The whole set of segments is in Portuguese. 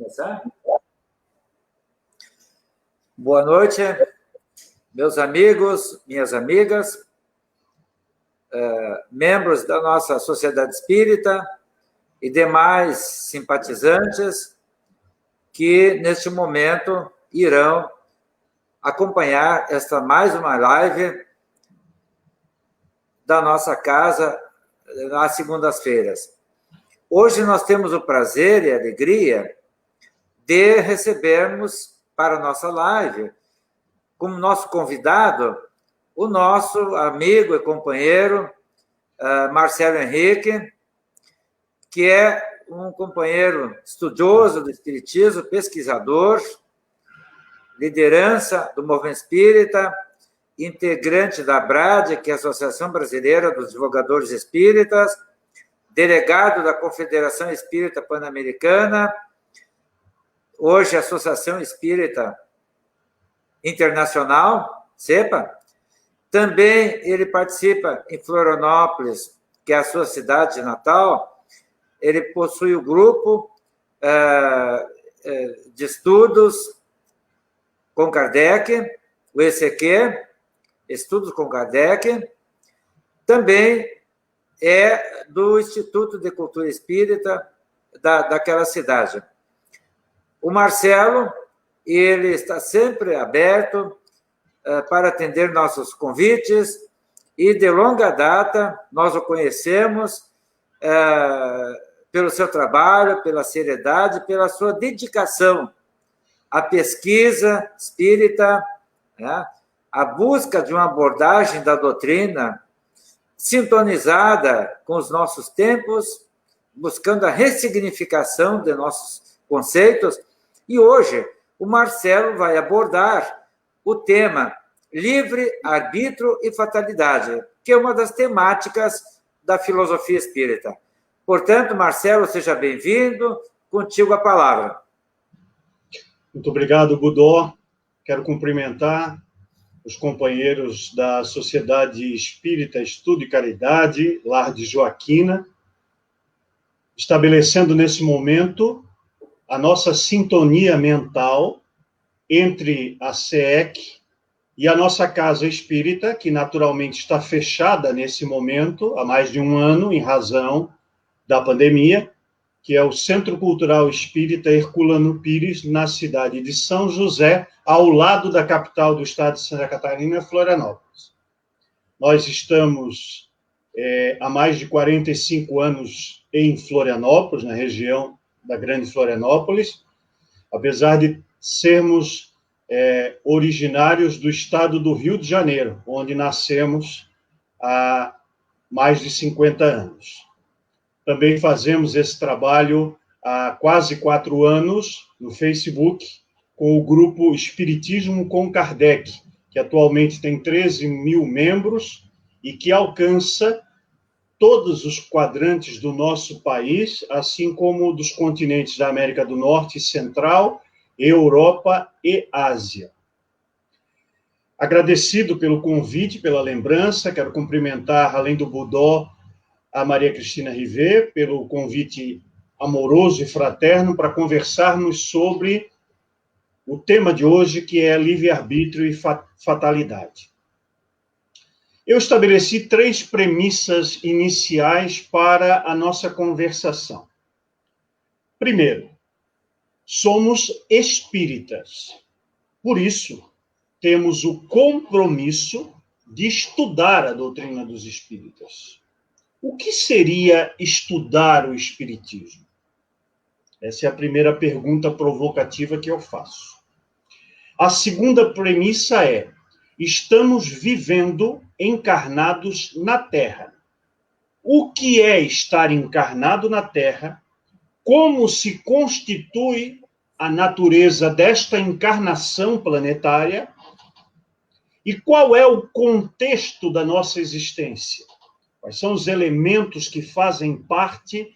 Começar? Boa noite, meus amigos, minhas amigas, membros da nossa Sociedade Espírita e demais simpatizantes que, neste momento, irão acompanhar esta mais uma live da nossa casa às segundas-feiras. Hoje nós temos o prazer e a alegria de recebermos para a nossa live, como nosso convidado, o nosso amigo e companheiro Marcelo Henrique, que é um companheiro estudioso do Espiritismo, pesquisador, liderança do Movimento Espírita, integrante da ABRAD, que é a Associação Brasileira dos Advogadores Espíritas, delegado da Confederação Espírita Pan-Americana, hoje Associação Espírita Internacional, CEPA. Também ele participa em Florianópolis, que é a sua cidade natal. Ele possui o grupo de estudos com Kardec, o ECQ, Estudos com Kardec. Também é do Instituto de Cultura Espírita daquela cidade. O Marcelo, ele está sempre aberto para atender nossos convites e, de longa data, nós o conhecemos pelo seu trabalho, pela seriedade, pela sua dedicação à pesquisa espírita, né? À busca de uma abordagem da doutrina sintonizada com os nossos tempos, buscando a ressignificação de nossos conceitos. E hoje o Marcelo vai abordar o tema livre-arbítrio e fatalidade, que é uma das temáticas da filosofia espírita. Portanto, Marcelo, seja bem-vindo, contigo a palavra. Muito obrigado, Budó. Quero cumprimentar os companheiros da Sociedade Espírita Estudo e Caridade, Lar de Joaquina, estabelecendo nesse momento a nossa sintonia mental entre a SEEC e a nossa Casa Espírita, que naturalmente está fechada nesse momento, há mais de um ano, em razão da pandemia, que é o Centro Cultural Espírita Herculano Pires, na cidade de São José, ao lado da capital do estado de Santa Catarina, Florianópolis. Nós estamos há mais de 45 anos em Florianópolis, na região da Grande Florianópolis, apesar de sermos originários do estado do Rio de Janeiro, onde nascemos há mais de 50 anos. Também fazemos esse trabalho há quase 4 anos no Facebook, com o grupo Espiritismo com Kardec, que atualmente tem 13 mil membros e que alcança todos os quadrantes do nosso país, assim como dos continentes da América do Norte e Central, Europa e Ásia. Agradecido pelo convite, pela lembrança, quero cumprimentar, além do Budó, a Maria Cristina Rivet, pelo convite amoroso e fraterno para conversarmos sobre o tema de hoje, que é livre-arbítrio e fatalidade. Eu estabeleci 3 premissas iniciais para a nossa conversação. Primeiro, somos espíritas. Por isso, temos o compromisso de estudar a doutrina dos espíritas. O que seria estudar o espiritismo? Essa é a primeira pergunta provocativa que eu faço. A segunda premissa é: estamos vivendo encarnados na Terra. O que é estar encarnado na Terra? Como se constitui a natureza desta encarnação planetária? E qual é o contexto da nossa existência? Quais são os elementos que fazem parte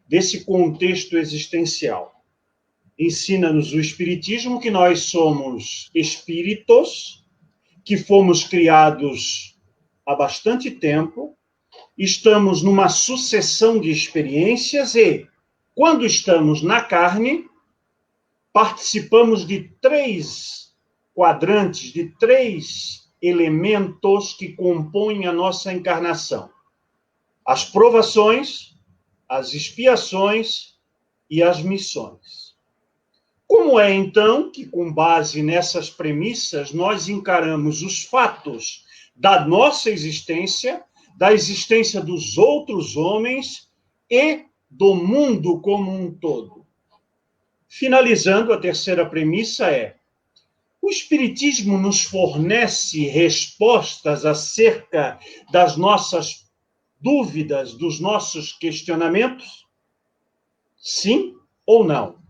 desse contexto existencial? Ensina-nos o Espiritismo que nós somos espíritos, que fomos criados há bastante tempo, estamos numa sucessão de experiências e, quando estamos na carne, participamos de 3 quadrantes, de 3 elementos que compõem a nossa encarnação: as provações, as expiações e as missões. Como é, então, que, com base nessas premissas, nós encaramos os fatos da nossa existência, da existência dos outros homens e do mundo como um todo? Finalizando, a terceira premissa é: o Espiritismo nos fornece respostas acerca das nossas dúvidas, dos nossos questionamentos? Sim ou não?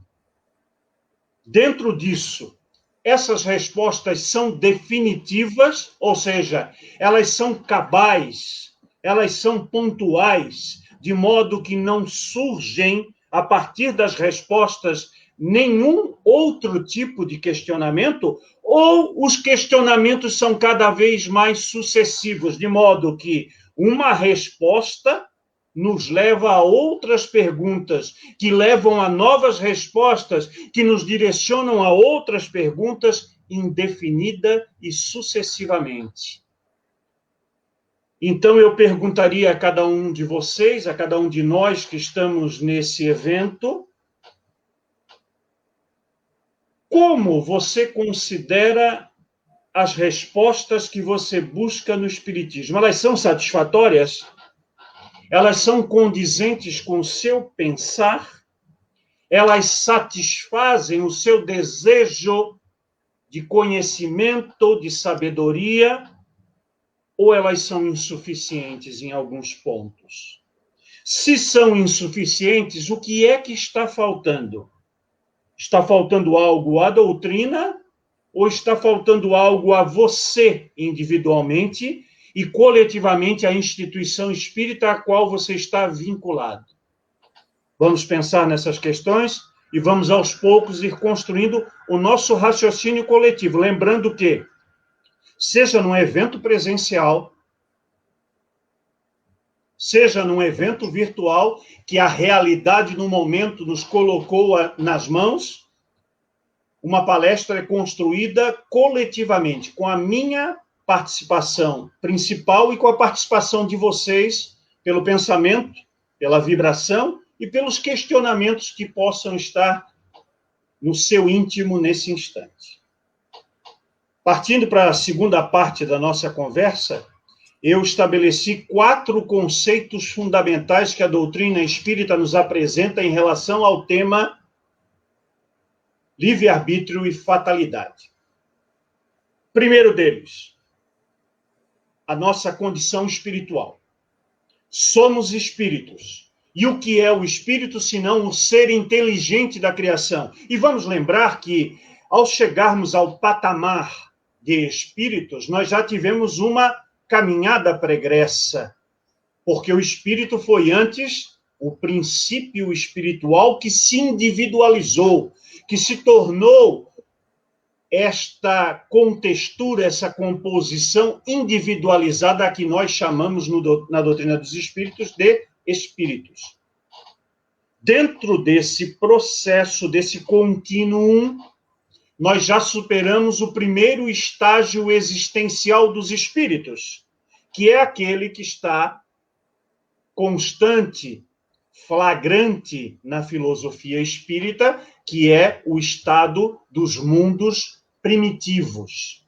Dentro disso, essas respostas são definitivas, ou seja, elas são cabais, elas são pontuais, de modo que não surgem, a partir das respostas, nenhum outro tipo de questionamento, ou os questionamentos são cada vez mais sucessivos, de modo que uma resposta nos leva a outras perguntas, que levam a novas respostas, que nos direcionam a outras perguntas, indefinida e sucessivamente. Então, eu perguntaria a cada um de vocês, a cada um de nós que estamos nesse evento, como você considera as respostas que você busca no Espiritismo? Elas são satisfatórias? Elas são condizentes com o seu pensar? Elas satisfazem o seu desejo de conhecimento, de sabedoria? Ou elas são insuficientes em alguns pontos? Se são insuficientes, o que é que está faltando? Está faltando algo à doutrina ou está faltando algo a você individualmente e coletivamente à instituição espírita a qual você está vinculado? Vamos pensar nessas questões e vamos aos poucos ir construindo o nosso raciocínio coletivo, lembrando que, seja num evento presencial, seja num evento virtual, que a realidade no momento nos colocou nas mãos, uma palestra é construída coletivamente, com a minha participação principal e com a participação de vocês, pelo pensamento, pela vibração e pelos questionamentos que possam estar no seu íntimo nesse instante. Partindo para a segunda parte da nossa conversa, eu estabeleci 4 conceitos fundamentais que a doutrina espírita nos apresenta em relação ao tema livre-arbítrio e fatalidade. Primeiro deles, a nossa condição espiritual. Somos espíritos. E o que é o espírito, senão o ser inteligente da criação? E vamos lembrar que, ao chegarmos ao patamar de espíritos, nós já tivemos uma caminhada pregressa, porque o espírito foi antes o princípio espiritual que se individualizou, que se tornou esta contextura, essa composição individualizada a que nós chamamos na doutrina dos espíritos de espíritos. Dentro desse processo, desse contínuo, nós já superamos o primeiro estágio existencial dos espíritos, que é aquele que está constante, flagrante na filosofia espírita, que é o estado dos mundos primitivos,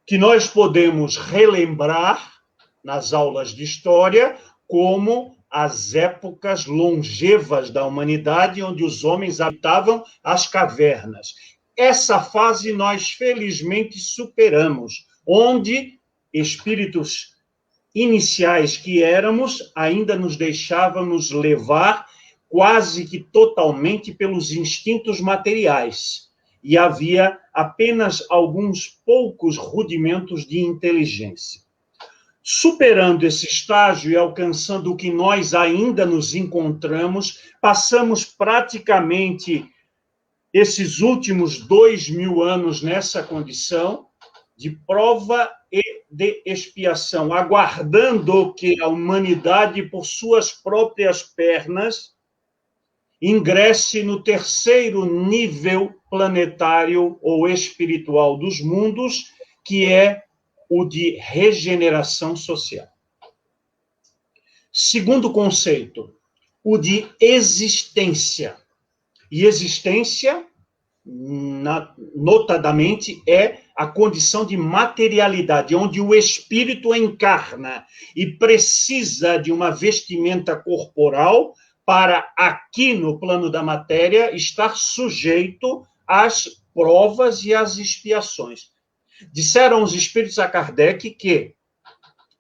que nós podemos relembrar nas aulas de história como as épocas longevas da humanidade, onde os homens habitavam as cavernas. Essa fase nós, felizmente, superamos, onde espíritos iniciais que éramos, ainda nos deixávamos levar quase que totalmente pelos instintos materiais. E havia apenas alguns poucos rudimentos de inteligência. Superando esse estágio e alcançando o que nós ainda nos encontramos, passamos praticamente esses últimos 2000 anos nessa condição de prova e de expiação, aguardando que a humanidade, por suas próprias pernas, ingresse no terceiro nível planetário ou espiritual dos mundos, que é o de regeneração social. Segundo conceito, o de existência. E existência, notadamente, é a condição de materialidade, onde o espírito encarna e precisa de uma vestimenta corporal para, aqui no plano da matéria, estar sujeito às provas e às expiações. Disseram os espíritos a Kardec que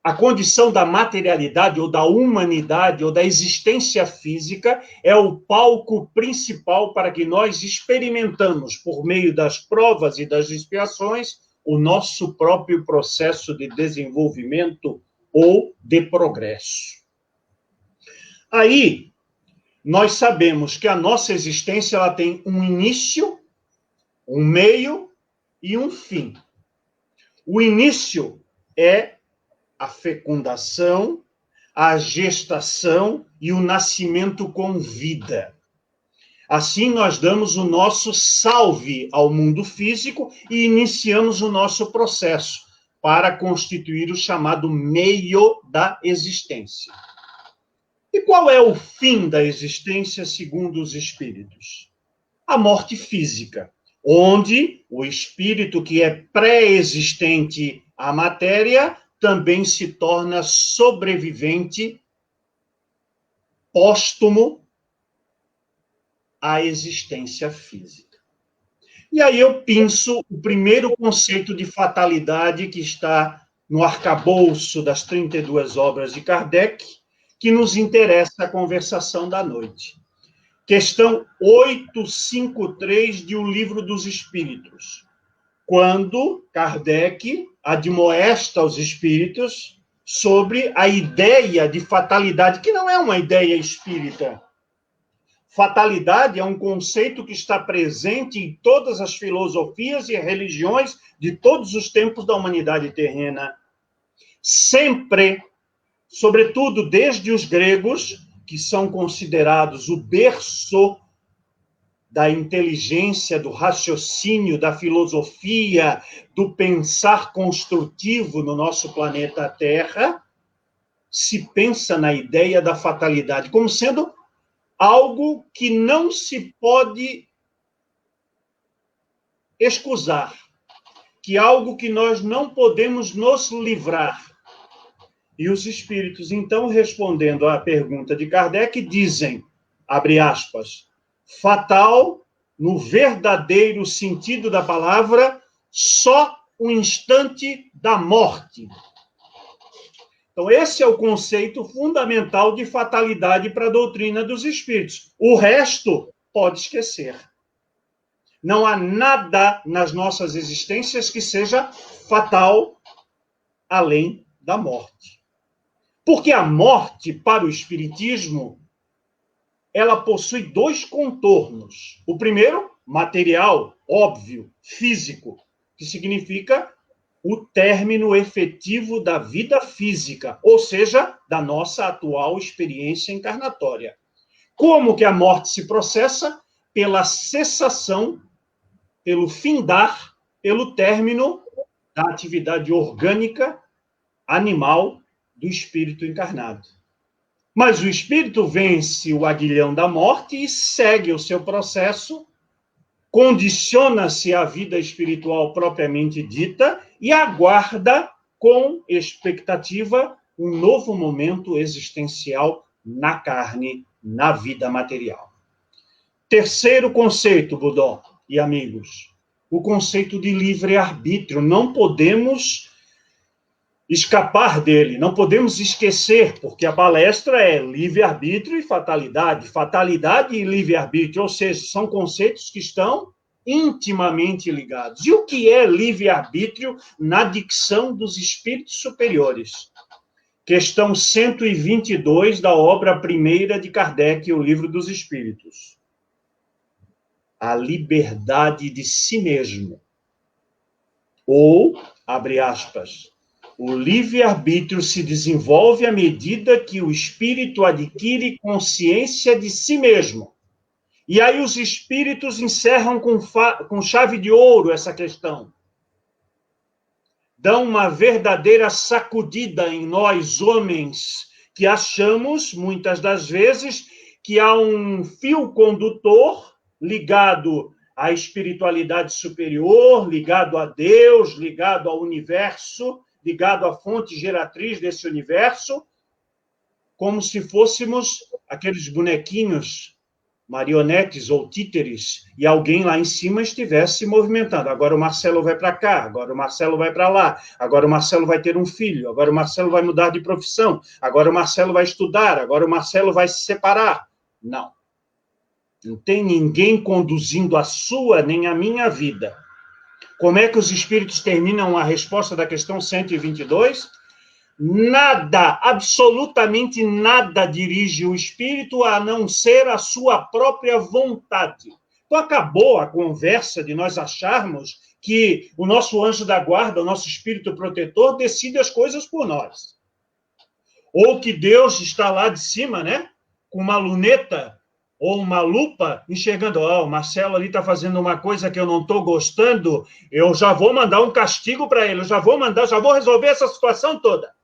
a condição da materialidade, ou da humanidade, ou da existência física, é o palco principal para que nós experimentamos, por meio das provas e das expiações, o nosso próprio processo de desenvolvimento ou de progresso. Aí, nós sabemos que a nossa existência ela tem um início, um meio e um fim. O início é a fecundação, a gestação e o nascimento com vida. Assim, nós damos o nosso salve ao mundo físico e iniciamos o nosso processo para constituir o chamado meio da existência. E qual é o fim da existência, segundo os espíritos? A morte física, onde o espírito que é pré-existente à matéria também se torna sobrevivente póstumo à existência física. E aí eu penso o primeiro conceito de fatalidade que está no arcabouço das 32 obras de Kardec, que nos interessa a conversação da noite. Questão 853 de O Livro dos Espíritos. Quando Kardec admoesta os espíritos sobre a ideia de fatalidade, que não é uma ideia espírita. Fatalidade é um conceito que está presente em todas as filosofias e religiões de todos os tempos da humanidade terrena. Sempre, sobretudo desde os gregos, que são considerados o berço da inteligência, do raciocínio, da filosofia, do pensar construtivo no nosso planeta Terra, se pensa na ideia da fatalidade como sendo algo que não se pode escusar, que é algo que nós não podemos nos livrar. E os espíritos, então, respondendo à pergunta de Kardec, dizem, abre aspas, fatal, no verdadeiro sentido da palavra, só o instante da morte. Então, esse é o conceito fundamental de fatalidade para a doutrina dos espíritos. O resto pode esquecer. Não há nada nas nossas existências que seja fatal além da morte. Porque a morte, para o espiritismo, ela possui dois contornos. O primeiro, material, óbvio, físico, que significa o término efetivo da vida física, ou seja, da nossa atual experiência encarnatória. Como que a morte se processa? Pela cessação, pelo findar, pelo término da atividade orgânica, animal, do espírito encarnado. Mas o espírito vence o aguilhão da morte e segue o seu processo, condiciona-se à vida espiritual propriamente dita e aguarda com expectativa um novo momento existencial na carne, na vida material. Terceiro conceito, Budó e amigos, o conceito de livre-arbítrio. Não podemos escapar dele, não podemos esquecer, porque a palestra é livre-arbítrio e fatalidade. Fatalidade e livre-arbítrio, ou seja, são conceitos que estão intimamente ligados. E o que é livre-arbítrio na dicção dos espíritos superiores? Questão 122 da obra primeira de Kardec, O Livro dos Espíritos. A liberdade de si mesmo. Ou, abre aspas, o livre-arbítrio se desenvolve à medida que o espírito adquire consciência de si mesmo. E aí os espíritos encerram com chave de ouro essa questão. Dão uma verdadeira sacudida em nós, homens, que achamos, muitas das vezes, que há um fio condutor ligado à espiritualidade superior, ligado a Deus, ligado ao universo, ligado à fonte geratriz desse universo, como se fôssemos aqueles bonequinhos, marionetes ou títeres, e alguém lá em cima estivesse se movimentando. Agora o Marcelo vai para cá, agora o Marcelo vai para lá, agora o Marcelo vai ter um filho, agora o Marcelo vai mudar de profissão, agora o Marcelo vai estudar, agora o Marcelo vai se separar. Não. Não tem ninguém conduzindo a sua nem a minha vida. Como é que os espíritos terminam a resposta da questão 122? Nada, absolutamente nada dirige o espírito a não ser a sua própria vontade. Então acabou a conversa de nós acharmos que o nosso anjo da guarda, o nosso espírito protetor, decide as coisas por nós. Ou que Deus está lá de cima, né, com uma luneta ou uma lupa, enxergando, o Marcelo ali está fazendo uma coisa que eu não estou gostando, eu já vou mandar um castigo para ele, já vou resolver essa situação toda.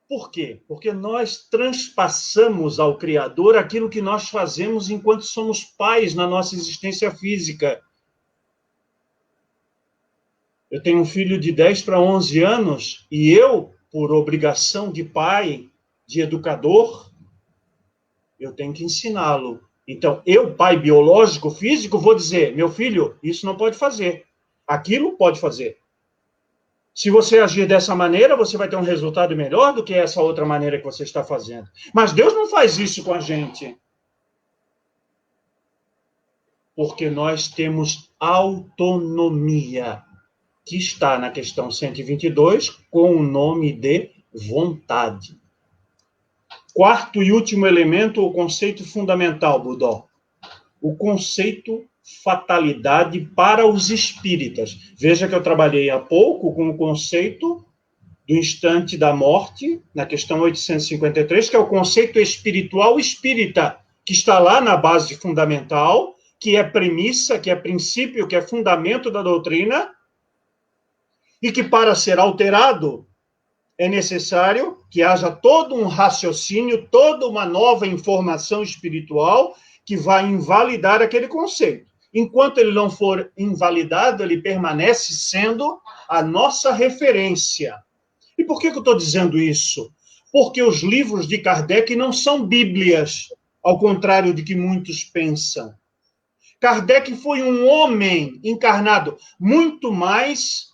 Por quê? Porque nós transpassamos ao Criador aquilo que nós fazemos enquanto somos pais na nossa existência física. Eu tenho um filho de 10 para 11 anos e eu, por obrigação de pai, de educador, eu tenho que ensiná-lo. Então, eu, pai biológico, físico, vou dizer, meu filho, isso não pode fazer. Aquilo pode fazer. Se você agir dessa maneira, você vai ter um resultado melhor do que essa outra maneira que você está fazendo. Mas Deus não faz isso com a gente. Porque nós temos autonomia, que está na questão 122, com o nome de vontade. Quarto e último elemento, o conceito fundamental, Budó. O conceito fatalidade para os espíritas. Veja que eu trabalhei há pouco com o conceito do instante da morte, na questão 853, que é o conceito espiritual espírita, que está lá na base fundamental, que é premissa, que é princípio, que é fundamento da doutrina, e que para ser alterado é necessário que haja todo um raciocínio, toda uma nova informação espiritual que vai invalidar aquele conceito. Enquanto ele não for invalidado, ele permanece sendo a nossa referência. E por que eu estou dizendo isso? Porque os livros de Kardec não são bíblias, ao contrário de que muitos pensam. Kardec foi um homem encarnado muito mais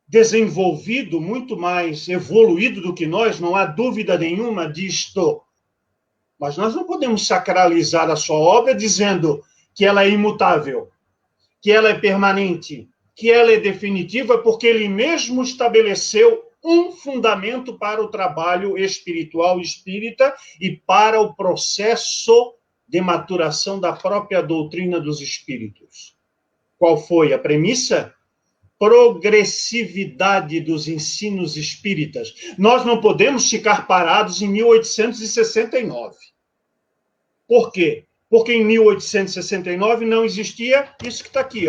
desenvolvido, muito mais evoluído do que nós, não há dúvida nenhuma disto. Mas nós não podemos sacralizar a sua obra dizendo que ela é imutável, que ela é permanente, que ela é definitiva, porque ele mesmo estabeleceu um fundamento para o trabalho espiritual espírita e para o processo de maturação da própria doutrina dos espíritos. Qual foi a premissa? Progressividade dos ensinos espíritas. Nós não podemos ficar parados em 1869. Por quê? Porque em 1869 não existia isso que está aqui,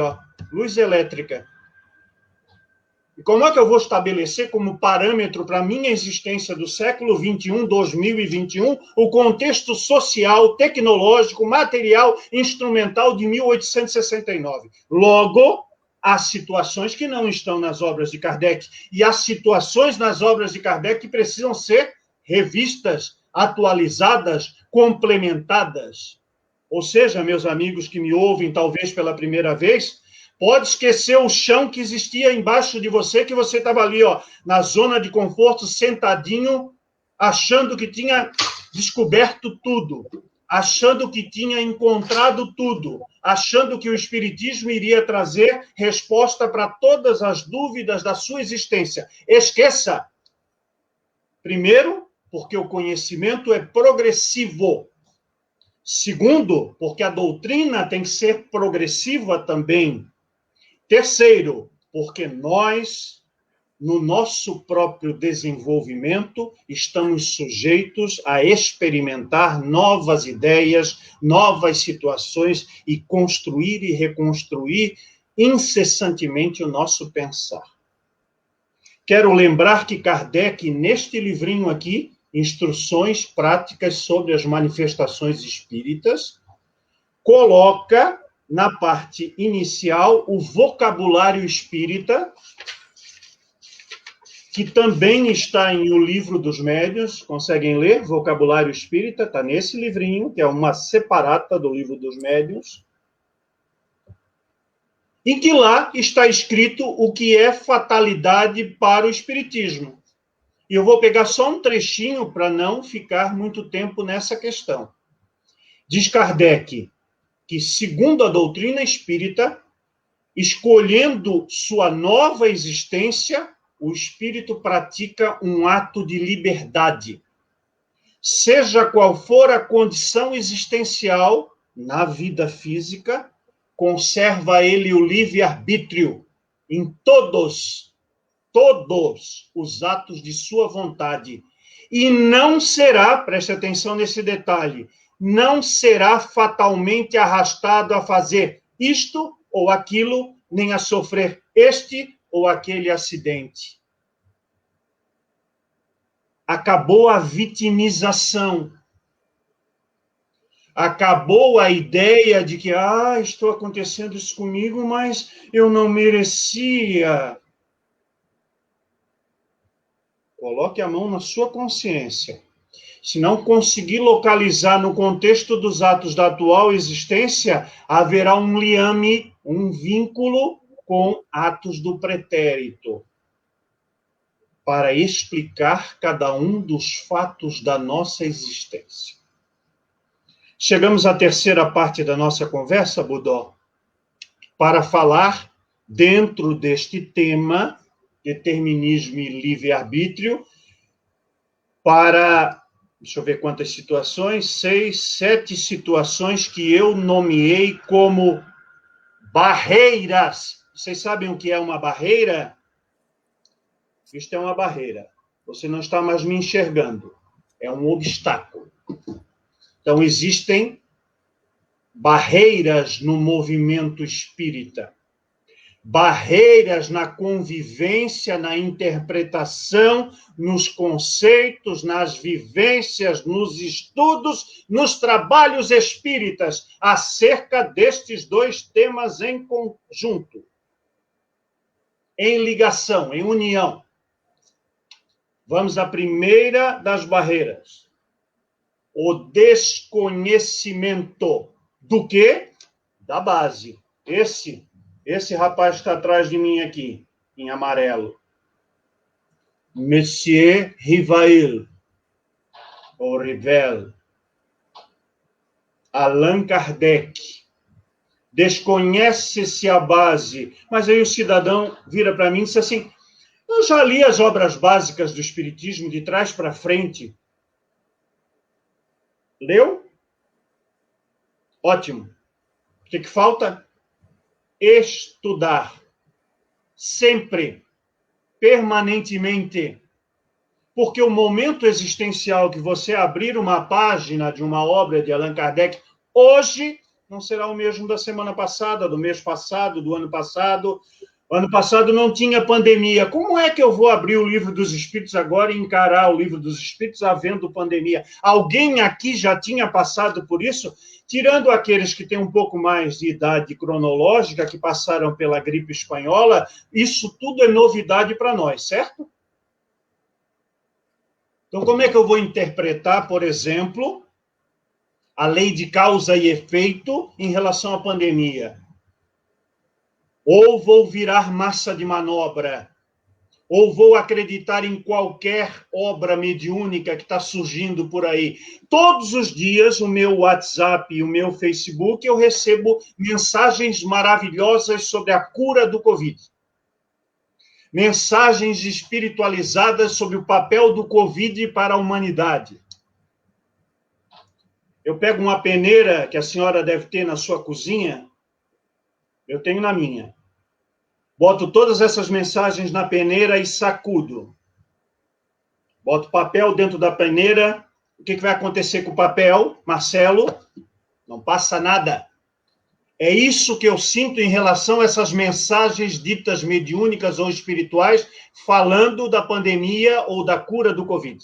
luz elétrica. E como é que eu vou estabelecer como parâmetro para a minha existência do século 21, 2021, o contexto social, tecnológico, material, instrumental de 1869? Logo, há situações que não estão nas obras de Kardec, e há situações nas obras de Kardec que precisam ser revistas, atualizadas, complementadas. Ou seja, meus amigos que me ouvem talvez pela primeira vez, pode esquecer o chão que existia embaixo de você, que você estava ali, na zona de conforto, sentadinho, achando que tinha descoberto tudo, achando que tinha encontrado tudo, achando que o Espiritismo iria trazer resposta para todas as dúvidas da sua existência. Esqueça! Primeiro, porque o conhecimento é progressivo. Segundo, porque a doutrina tem que ser progressiva também. Terceiro, porque nós no nosso próprio desenvolvimento, estamos sujeitos a experimentar novas ideias, novas situações e construir e reconstruir incessantemente o nosso pensar. Quero lembrar que Kardec, neste livrinho aqui, Instruções Práticas sobre as Manifestações Espíritas, coloca na parte inicial o vocabulário espírita, que também está em O Livro dos Médiuns. Conseguem ler? Vocabulário Espírita, está nesse livrinho, que é uma separata do Livro dos Médiuns, em que lá está escrito o que é fatalidade para o Espiritismo. E eu vou pegar só um trechinho para não ficar muito tempo nessa questão. Diz Kardec que, segundo a doutrina espírita, escolhendo sua nova existência, o espírito pratica um ato de liberdade. Seja qual for a condição existencial na vida física, conserva ele o livre-arbítrio em todos os atos de sua vontade. E não será, preste atenção nesse detalhe, não será fatalmente arrastado a fazer isto ou aquilo, nem a sofrer este ou aquele acidente. Acabou a vitimização. Acabou a ideia de que, estou acontecendo isso comigo, mas eu não merecia. Coloque a mão na sua consciência. Se não conseguir localizar no contexto dos atos da atual existência, haverá um liame, um vínculo com atos do pretérito, para explicar cada um dos fatos da nossa existência. Chegamos à terceira parte da nossa conversa, Budó, para falar, dentro deste tema, determinismo e livre-arbítrio, para, deixa eu ver quantas situações, 6, 7 situações que eu nomeei como barreiras. Vocês sabem o que é uma barreira? Isto é uma barreira. Você não está mais me enxergando. É um obstáculo. Então, existem barreiras no movimento espírita. Barreiras na convivência, na interpretação, nos conceitos, nas vivências, nos estudos, nos trabalhos espíritas, acerca destes dois temas em conjunto, em ligação, em união. Vamos à primeira das barreiras. O desconhecimento do quê? Da base. Esse rapaz que está atrás de mim aqui, em amarelo. Monsieur Rivail, ou Rivel. Allan Kardec. Desconhece-se a base. Mas aí o cidadão vira para mim e diz assim, eu já li as obras básicas do Espiritismo de trás para frente. Leu? Ótimo. O que falta? Estudar. Sempre. Permanentemente. Porque o momento existencial que você abrir uma página de uma obra de Allan Kardec, hoje, não será o mesmo da semana passada, do mês passado, do ano passado. Ano passado não tinha pandemia. Como é que eu vou abrir o Livro dos Espíritos agora e encarar o Livro dos Espíritos havendo pandemia? Alguém aqui já tinha passado por isso? Tirando aqueles que têm um pouco mais de idade cronológica, que passaram pela gripe espanhola, isso tudo é novidade para nós, certo? Então, como é que eu vou interpretar, por exemplo, a lei de causa e efeito em relação à pandemia? Ou vou virar massa de manobra, ou vou acreditar em qualquer obra mediúnica que está surgindo por aí. Todos os dias, o meu WhatsApp e o meu Facebook, eu recebo mensagens maravilhosas sobre a cura do Covid. Mensagens espiritualizadas sobre o papel do Covid para a humanidade. Eu pego uma peneira que a senhora deve ter na sua cozinha, eu tenho na minha. Boto todas essas mensagens na peneira e sacudo. Boto papel dentro da peneira. O que vai acontecer com o papel, Marcelo? Não passa nada. É isso que eu sinto em relação a essas mensagens ditas mediúnicas ou espirituais falando da pandemia ou da cura do Covid.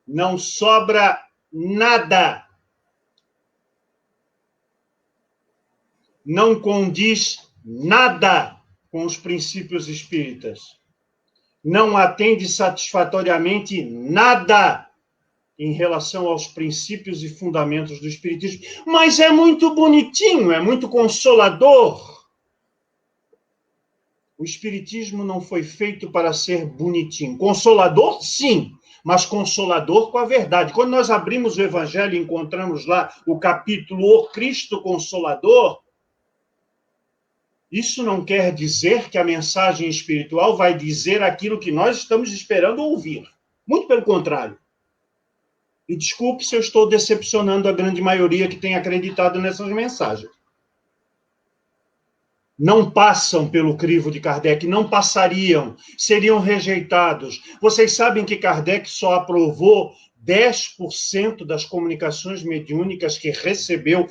Não sobra nada. Não condiz nada com os princípios espíritas. Não atende satisfatoriamente nada em relação aos princípios e fundamentos do espiritismo. Mas é muito bonitinho, é muito consolador. O espiritismo não foi feito para ser bonitinho. Consolador, sim, mas consolador com a verdade. Quando nós abrimos o Evangelho e encontramos lá o capítulo O Cristo Consolador, isso não quer dizer que a mensagem espiritual vai dizer aquilo que nós estamos esperando ouvir. Muito pelo contrário. E desculpe se eu estou decepcionando a grande maioria que tem acreditado nessas mensagens. Não passam pelo crivo de Kardec, não passariam, seriam rejeitados. Vocês sabem que Kardec só aprovou 10% das comunicações mediúnicas que recebeu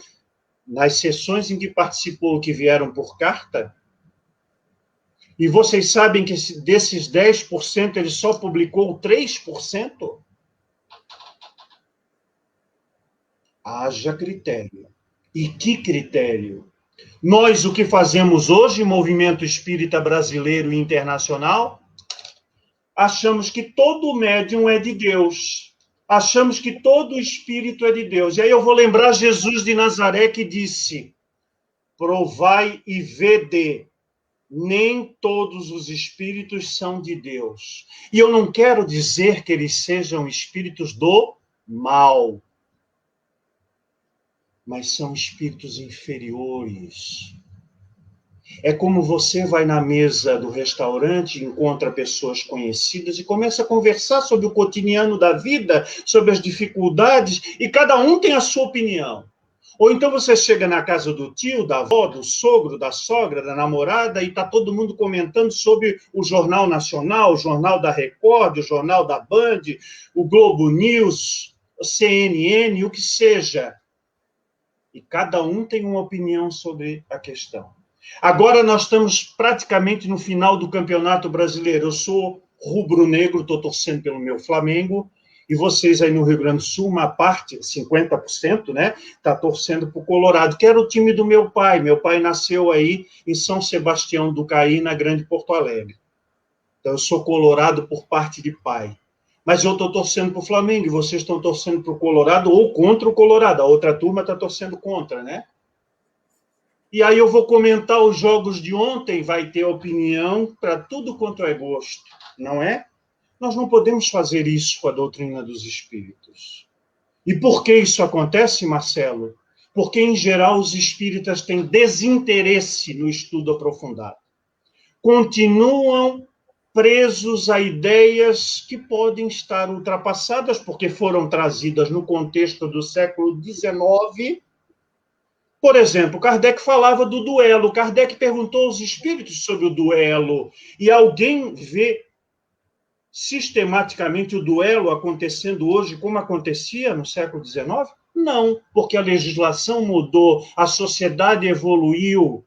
nas sessões em que participou, que vieram por carta? E vocês sabem que desses 10% ele só publicou 3%? Haja critério. E que critério? Nós, o que fazemos hoje, movimento espírita brasileiro e internacional, achamos que todo médium é de Deus. Achamos que todo espírito é de Deus. E aí eu vou lembrar Jesus de Nazaré que disse: provai e vede, nem todos os espíritos são de Deus. E eu não quero dizer que eles sejam espíritos do mal, mas são espíritos inferiores. É como você vai na mesa do restaurante, encontra pessoas conhecidas e começa a conversar sobre o cotidiano da vida, sobre as dificuldades, e cada um tem a sua opinião. Ou então você chega na casa do tio, da avó, do sogro, da sogra, da namorada, e está todo mundo comentando sobre o Jornal Nacional, o Jornal da Record, o Jornal da Band, o Globo News, o CNN, o que seja. E cada um tem uma opinião sobre a questão. Agora nós estamos praticamente no final do Campeonato Brasileiro. Eu sou rubro-negro, estou torcendo pelo meu Flamengo, e vocês aí no Rio Grande do Sul, uma parte, 50%, né, está torcendo para o Colorado, que era o time do meu pai. Meu pai nasceu aí em São Sebastião do Caí, na Grande Porto Alegre. Então eu sou colorado por parte de pai. Mas eu estou torcendo para o Flamengo, e vocês estão torcendo para o Colorado ou contra o Colorado. A outra turma está torcendo contra, né? E aí eu vou comentar os jogos de ontem, vai ter opinião para tudo quanto é gosto, não é? Nós não podemos fazer isso com a doutrina dos espíritos. E por que isso acontece, Marcelo? Porque, em geral, os espíritas têm desinteresse no estudo aprofundado. Continuam presos a ideias que podem estar ultrapassadas, porque foram trazidas no contexto do século XIX. Por exemplo, Kardec falava do duelo. Kardec perguntou aos espíritos sobre o duelo. E alguém vê sistematicamente o duelo acontecendo hoje como acontecia no século XIX? Não, porque a legislação mudou, a sociedade evoluiu.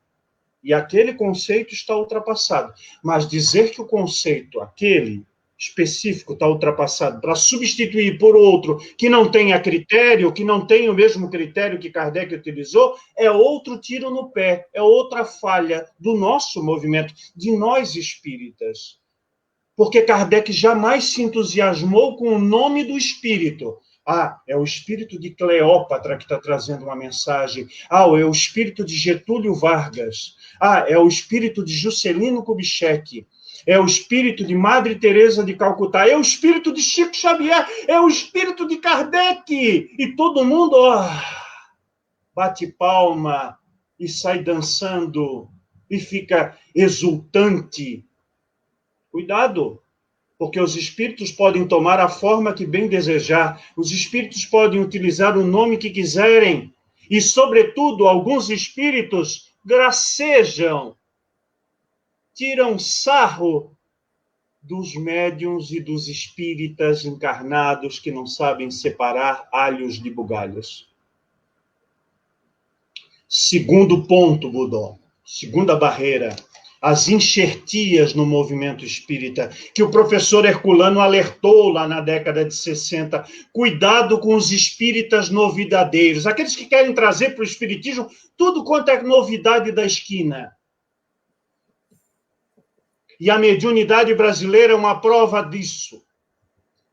E aquele conceito está ultrapassado. Mas dizer que o conceito, aquele específico, está ultrapassado para substituir por outro que não tenha critério, que não tenha o mesmo critério que Kardec utilizou, é outro tiro no pé, é outra falha do nosso movimento, de nós espíritas. Porque Kardec jamais se entusiasmou com o nome do espírito. Ah, é o espírito de Cleópatra que está trazendo uma mensagem. Ah, é o espírito de Getúlio Vargas. Ah, é o espírito de Juscelino Kubitschek. É o espírito de Madre Teresa de Calcutá. É o espírito de Chico Xavier. É o espírito de Kardec. E todo mundo bate palma e sai dançando e fica exultante. Cuidado! Porque os espíritos podem tomar a forma que bem desejar, os espíritos podem utilizar o nome que quiserem, e, sobretudo, alguns espíritos gracejam tiram sarro dos médiuns e dos espíritas encarnados que não sabem separar alhos de bugalhos. Segundo ponto, Budó, segunda barreira, as enxertias no movimento espírita, que o professor Herculano alertou lá na década de 60. Cuidado com os espíritas novidadeiros, aqueles que querem trazer para o espiritismo tudo quanto é novidade da esquina. E a mediunidade brasileira é uma prova disso,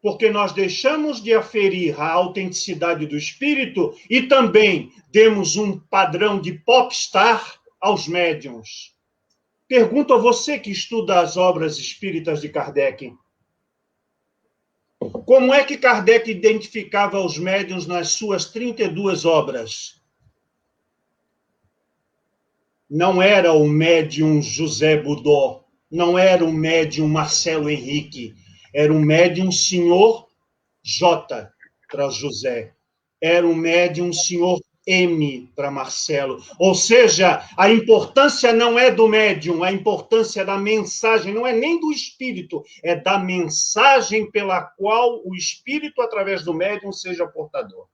porque nós deixamos de aferir a autenticidade do espírito e também demos um padrão de popstar aos médiuns. Pergunto a você que estuda as obras espíritas de Kardec. Como é que Kardec identificava os médiuns nas suas 32 obras? Não era o médium José Budó, não era o médium Marcelo Henrique, era o médium senhor J para José, era o médium senhor M para Marcelo. Ou seja, a importância não é do médium, a importância é da mensagem, não é nem do espírito, é da mensagem pela qual o espírito, através do médium, seja portador.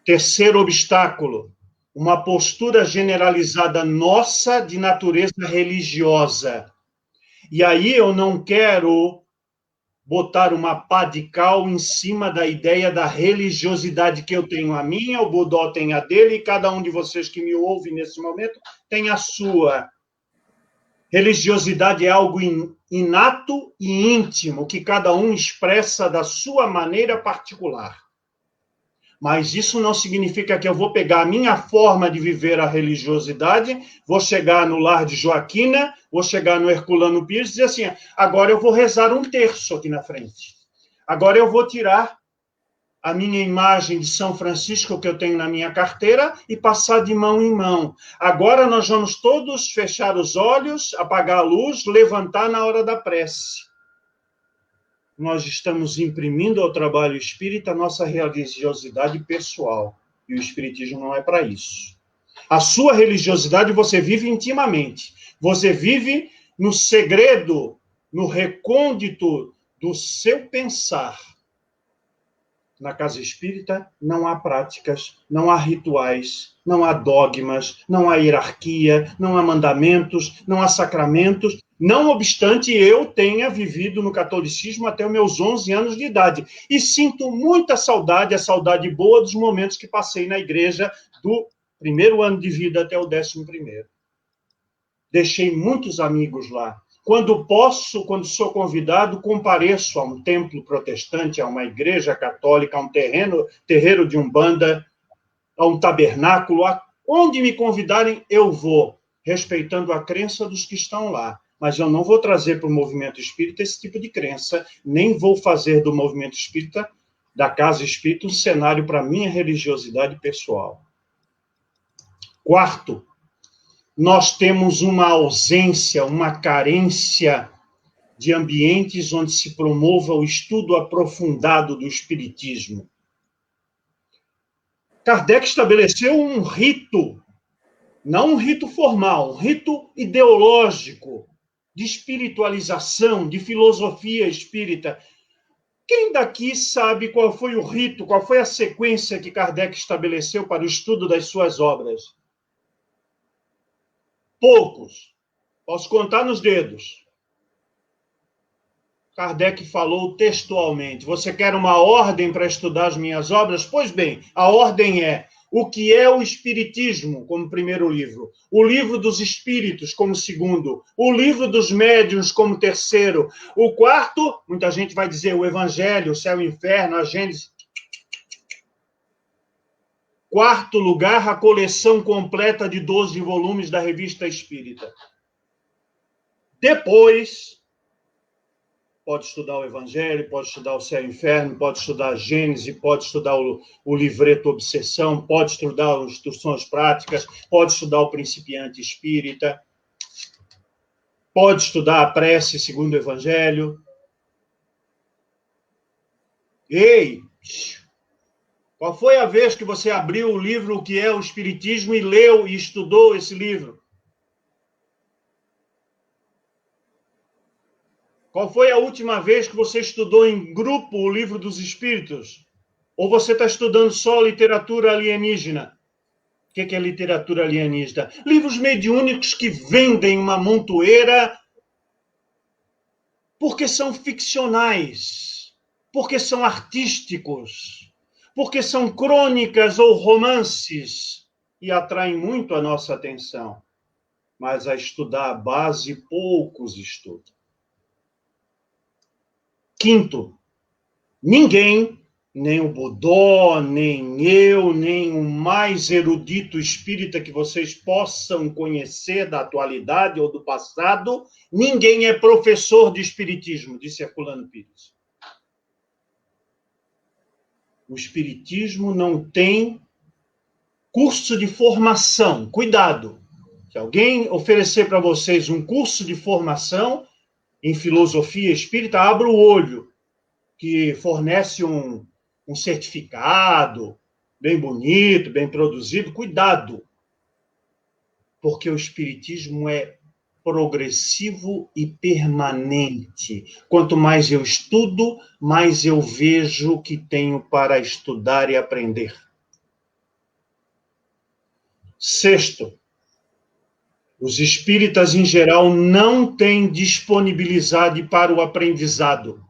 Terceiro obstáculo, uma postura generalizada nossa de natureza religiosa. E aí eu não quero botar uma pá de cal em cima da ideia da religiosidade que eu tenho a minha, o Budó tem a dele, e cada um de vocês que me ouve nesse momento tem a sua. Religiosidade é algo inato e íntimo, que cada um expressa da sua maneira particular. Mas isso não significa que eu vou pegar a minha forma de viver a religiosidade, vou chegar no lar de Joaquina, vou chegar no Herculano Pires e dizer assim, agora eu vou rezar um terço aqui na frente. Agora eu vou tirar a minha imagem de São Francisco que eu tenho na minha carteira e passar de mão em mão. Agora nós vamos todos fechar os olhos, apagar a luz, levantar na hora da prece. Nós estamos imprimindo ao trabalho espírita a nossa religiosidade pessoal. E o espiritismo não é para isso. A sua religiosidade você vive intimamente. Você vive no segredo, no recôndito do seu pensar. Na casa espírita não há práticas, não há rituais, não há dogmas, não há hierarquia, não há mandamentos, não há sacramentos, não obstante eu tenha vivido no catolicismo até os meus 11 anos de idade. E sinto muita saudade, a saudade boa dos momentos que passei na igreja do primeiro ano de vida até o 11º. Deixei muitos amigos lá. Quando posso, quando sou convidado, compareço a um templo protestante, a uma igreja católica, a um terreiro de umbanda, a um tabernáculo, onde me convidarem, eu vou, respeitando a crença dos que estão lá. Mas eu não vou trazer para o movimento espírita esse tipo de crença, nem vou fazer do movimento espírita, da casa espírita, um cenário para minha religiosidade pessoal. Quarto, nós temos uma ausência, uma carência de ambientes onde se promova o estudo aprofundado do espiritismo. Kardec estabeleceu um rito, não um rito formal, um rito ideológico, de espiritualização, de filosofia espírita. Quem daqui sabe qual foi o rito, qual foi a sequência que Kardec estabeleceu para o estudo das suas obras? Poucos. Posso contar nos dedos. Kardec falou textualmente. Você quer uma ordem para estudar as minhas obras? Pois bem, a ordem é o que é o Espiritismo, como primeiro livro, o livro dos Espíritos, como segundo, o livro dos Médiuns, como terceiro, o quarto, muita gente vai dizer o Evangelho, o Céu e o Inferno, a Gênesis. Quarto lugar, a coleção completa de 12 volumes da Revista Espírita. Depois, pode estudar o Evangelho, pode estudar o Céu e o Inferno, pode estudar a Gênese, pode estudar o livreto Obsessão, pode estudar as Instruções Práticas, pode estudar o Principiante Espírita, pode estudar a Prece segundo o Evangelho. Ei! Qual foi a vez que você abriu o livro O que é o Espiritismo e leu e estudou esse livro? Qual foi a última vez que você estudou em grupo o Livro dos Espíritos? Ou você está estudando só literatura alienígena? O que é literatura alienígena? Livros mediúnicos que vendem uma montoeira porque são ficcionais, porque são artísticos, porque são crônicas ou romances e atraem muito a nossa atenção. Mas a estudar a base, poucos estudam. Quinto, ninguém, nem o Budó, nem eu, nem o mais erudito espírita que vocês possam conhecer da atualidade ou do passado, ninguém é professor de espiritismo, disse Herculano Pires. O espiritismo não tem curso de formação. Cuidado! Se alguém oferecer para vocês um curso de formação em filosofia espírita, abra o olho, que fornece um certificado bem bonito, bem produzido. Cuidado, porque o espiritismo é progressivo e permanente. Quanto mais eu estudo, mais eu vejo que tenho para estudar e aprender. Sexto, os espíritas, em geral, não têm disponibilidade para o aprendizado.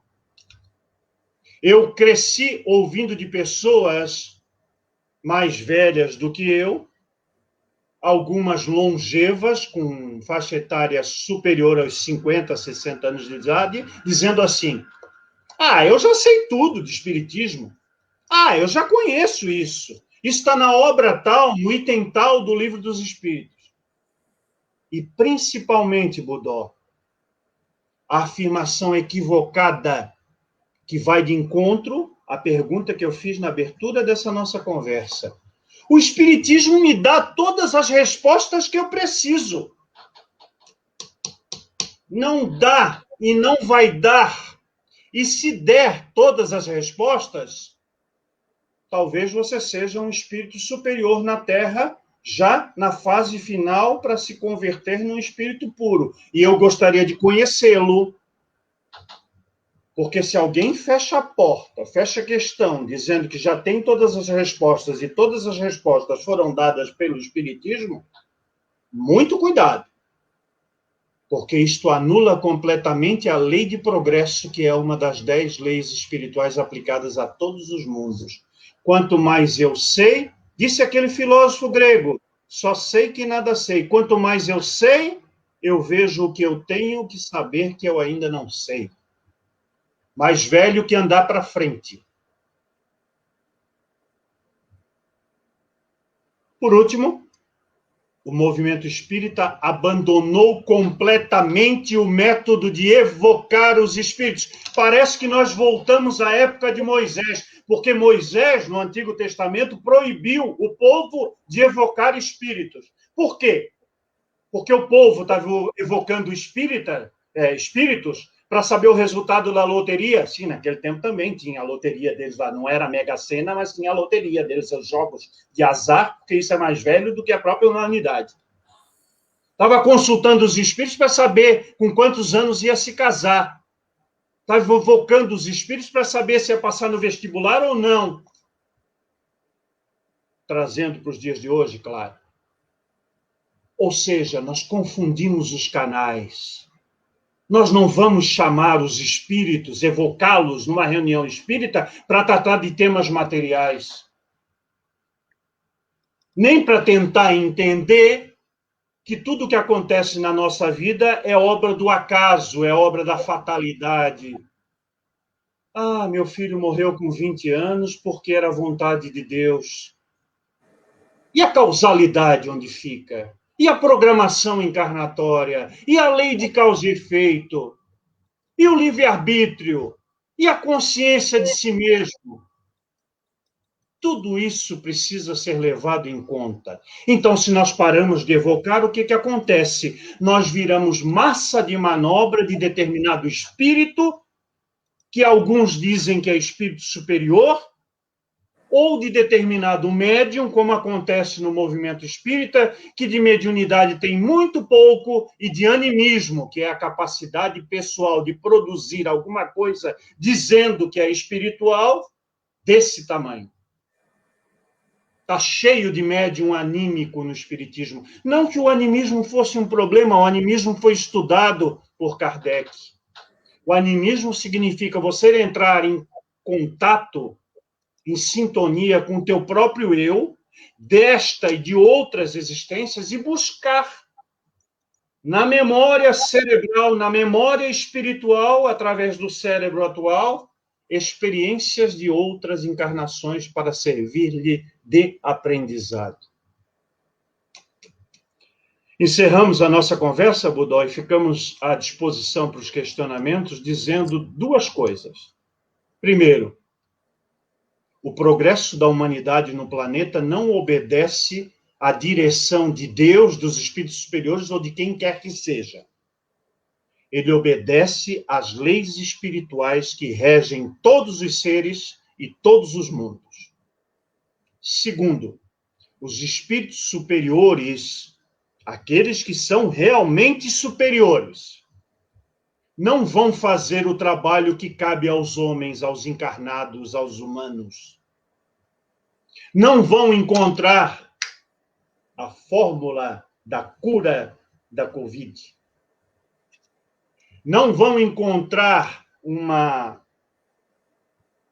Eu cresci ouvindo de pessoas mais velhas do que eu, algumas longevas, com faixa etária superior aos 50, 60 anos de idade, dizendo assim: eu já sei tudo de espiritismo. Eu já conheço isso. Isso está na obra tal, no item tal do Livro dos Espíritos. E, principalmente, Budó, a afirmação equivocada que vai de encontro à pergunta que eu fiz na abertura dessa nossa conversa. O Espiritismo me dá todas as respostas que eu preciso. Não dá e não vai dar. E se der todas as respostas, talvez você seja um espírito superior na Terra, já na fase final para se converter num espírito puro. E eu gostaria de conhecê-lo. Porque se alguém fecha a porta, fecha a questão, dizendo que já tem todas as respostas e todas as respostas foram dadas pelo Espiritismo, muito cuidado. Porque isto anula completamente a lei de progresso, que é uma das 10 leis espirituais aplicadas a todos os mundos. Quanto mais eu sei, disse aquele filósofo grego, só sei que nada sei. Quanto mais eu sei, eu vejo o que eu tenho que saber que eu ainda não sei. Mais velho que andar para frente. Por último, o movimento espírita abandonou completamente o método de evocar os espíritos. Parece que nós voltamos à época de Moisés, porque Moisés, no Antigo Testamento, proibiu o povo de evocar espíritos. Por quê? Porque o povo estava evocando espíritos para saber o resultado da loteria. Sim, naquele tempo também tinha a loteria deles lá. Não era a Mega Sena, mas tinha a loteria deles, os jogos de azar, porque isso é mais velho do que a própria humanidade. Estava consultando os espíritos para saber com quantos anos ia se casar. Estava evocando os espíritos para saber se ia passar no vestibular ou não. Trazendo para os dias de hoje, claro. Ou seja, nós confundimos os canais. Nós não vamos chamar os espíritos, evocá-los numa reunião espírita para tratar de temas materiais. Nem para tentar entender que tudo que acontece na nossa vida é obra do acaso, é obra da fatalidade. Meu filho morreu com 20 anos porque era a vontade de Deus. E a causalidade onde fica? E a programação encarnatória? E a lei de causa e efeito? E o livre-arbítrio? E a consciência de si mesmo? Tudo isso precisa ser levado em conta. Então, se nós paramos de evocar, o que acontece? Nós viramos massa de manobra de determinado espírito, que alguns dizem que é espírito superior, ou de determinado médium, como acontece no movimento espírita, que de mediunidade tem muito pouco, e de animismo, que é a capacidade pessoal de produzir alguma coisa dizendo que é espiritual, desse tamanho. Está cheio de médium anímico no espiritismo. Não que o animismo fosse um problema, o animismo foi estudado por Kardec. O animismo significa você entrar em contato, em sintonia com o teu próprio eu, desta e de outras existências, e buscar na memória cerebral, na memória espiritual, através do cérebro atual, experiências de outras encarnações para servir-lhe de aprendizado. Encerramos a nossa conversa, Budó, e ficamos à disposição para os questionamentos, dizendo duas coisas. Primeiro, o progresso da humanidade no planeta não obedece à direção de Deus, dos espíritos superiores ou de quem quer que seja. Ele obedece às leis espirituais que regem todos os seres e todos os mundos. Segundo, os espíritos superiores, aqueles que são realmente superiores, não vão fazer o trabalho que cabe aos homens, aos encarnados, aos humanos. Não vão encontrar a fórmula da cura da Covid. Não vão encontrar uma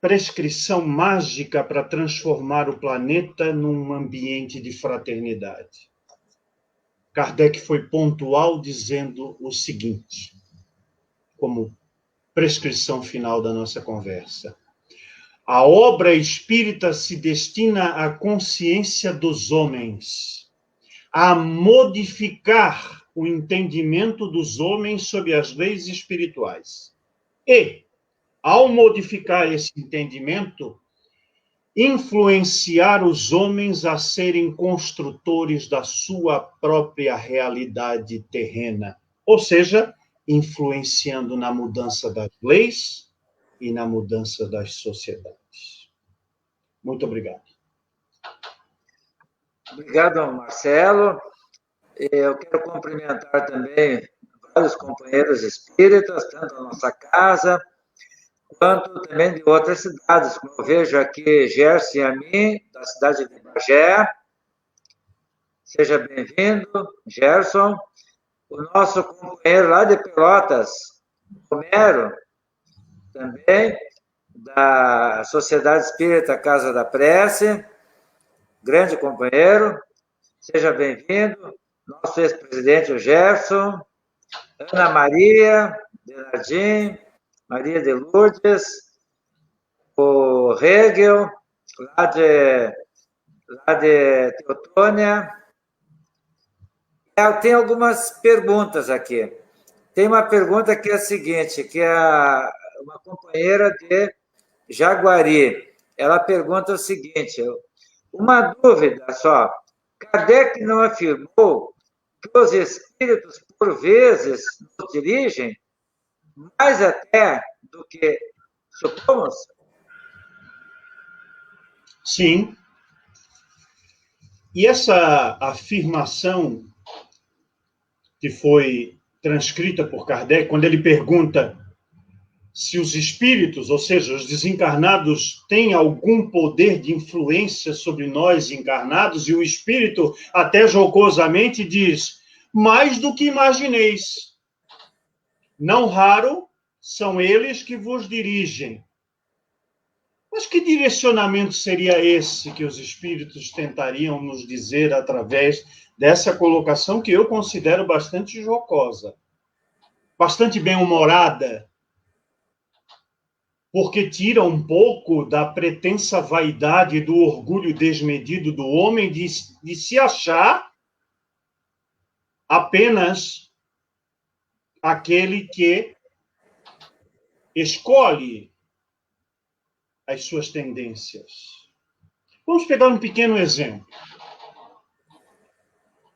prescrição mágica para transformar o planeta num ambiente de fraternidade. Kardec foi pontual dizendo o seguinte, como prescrição final da nossa conversa. A obra espírita se destina à consciência dos homens, a modificar o entendimento dos homens sobre as leis espirituais. E, ao modificar esse entendimento, influenciar os homens a serem construtores da sua própria realidade terrena. Ou seja, influenciando na mudança das leis e na mudança das sociedades. Muito obrigado. Obrigado, Marcelo. Eu quero cumprimentar também vários companheiros espíritas, tanto da nossa casa, quanto também de outras cidades. Como eu vejo aqui, Gerson e a mim, da cidade de Bagé. Seja bem-vindo, Gerson. O nosso companheiro lá de Pelotas, Romero, também, da Sociedade Espírita Casa da Prece, grande companheiro. Seja bem-vindo. Nosso ex-presidente, o Gerson, Ana Maria de Nardim, Maria de Lourdes, o Hegel, lá de Teotônia. Eu tenho algumas perguntas aqui. Tem uma pergunta que é a seguinte, que é uma companheira de Jaguari. Ela pergunta o seguinte, uma dúvida só. Kardec não afirmou que os espíritos, por vezes, nos dirigem mais até do que supomos? Sim. E essa afirmação que foi transcrita por Kardec, quando ele pergunta se os espíritos, ou seja, os desencarnados, têm algum poder de influência sobre nós encarnados, e o espírito, até jocosamente, diz, mais do que imagineis. Não raro são eles que vos dirigem. Mas que direcionamento seria esse que os espíritos tentariam nos dizer através dessa colocação que eu considero bastante jocosa, bastante bem-humorada, porque tira um pouco da pretensa vaidade, do orgulho desmedido do homem de se achar apenas aquele que escolhe as suas tendências. Vamos pegar um pequeno exemplo.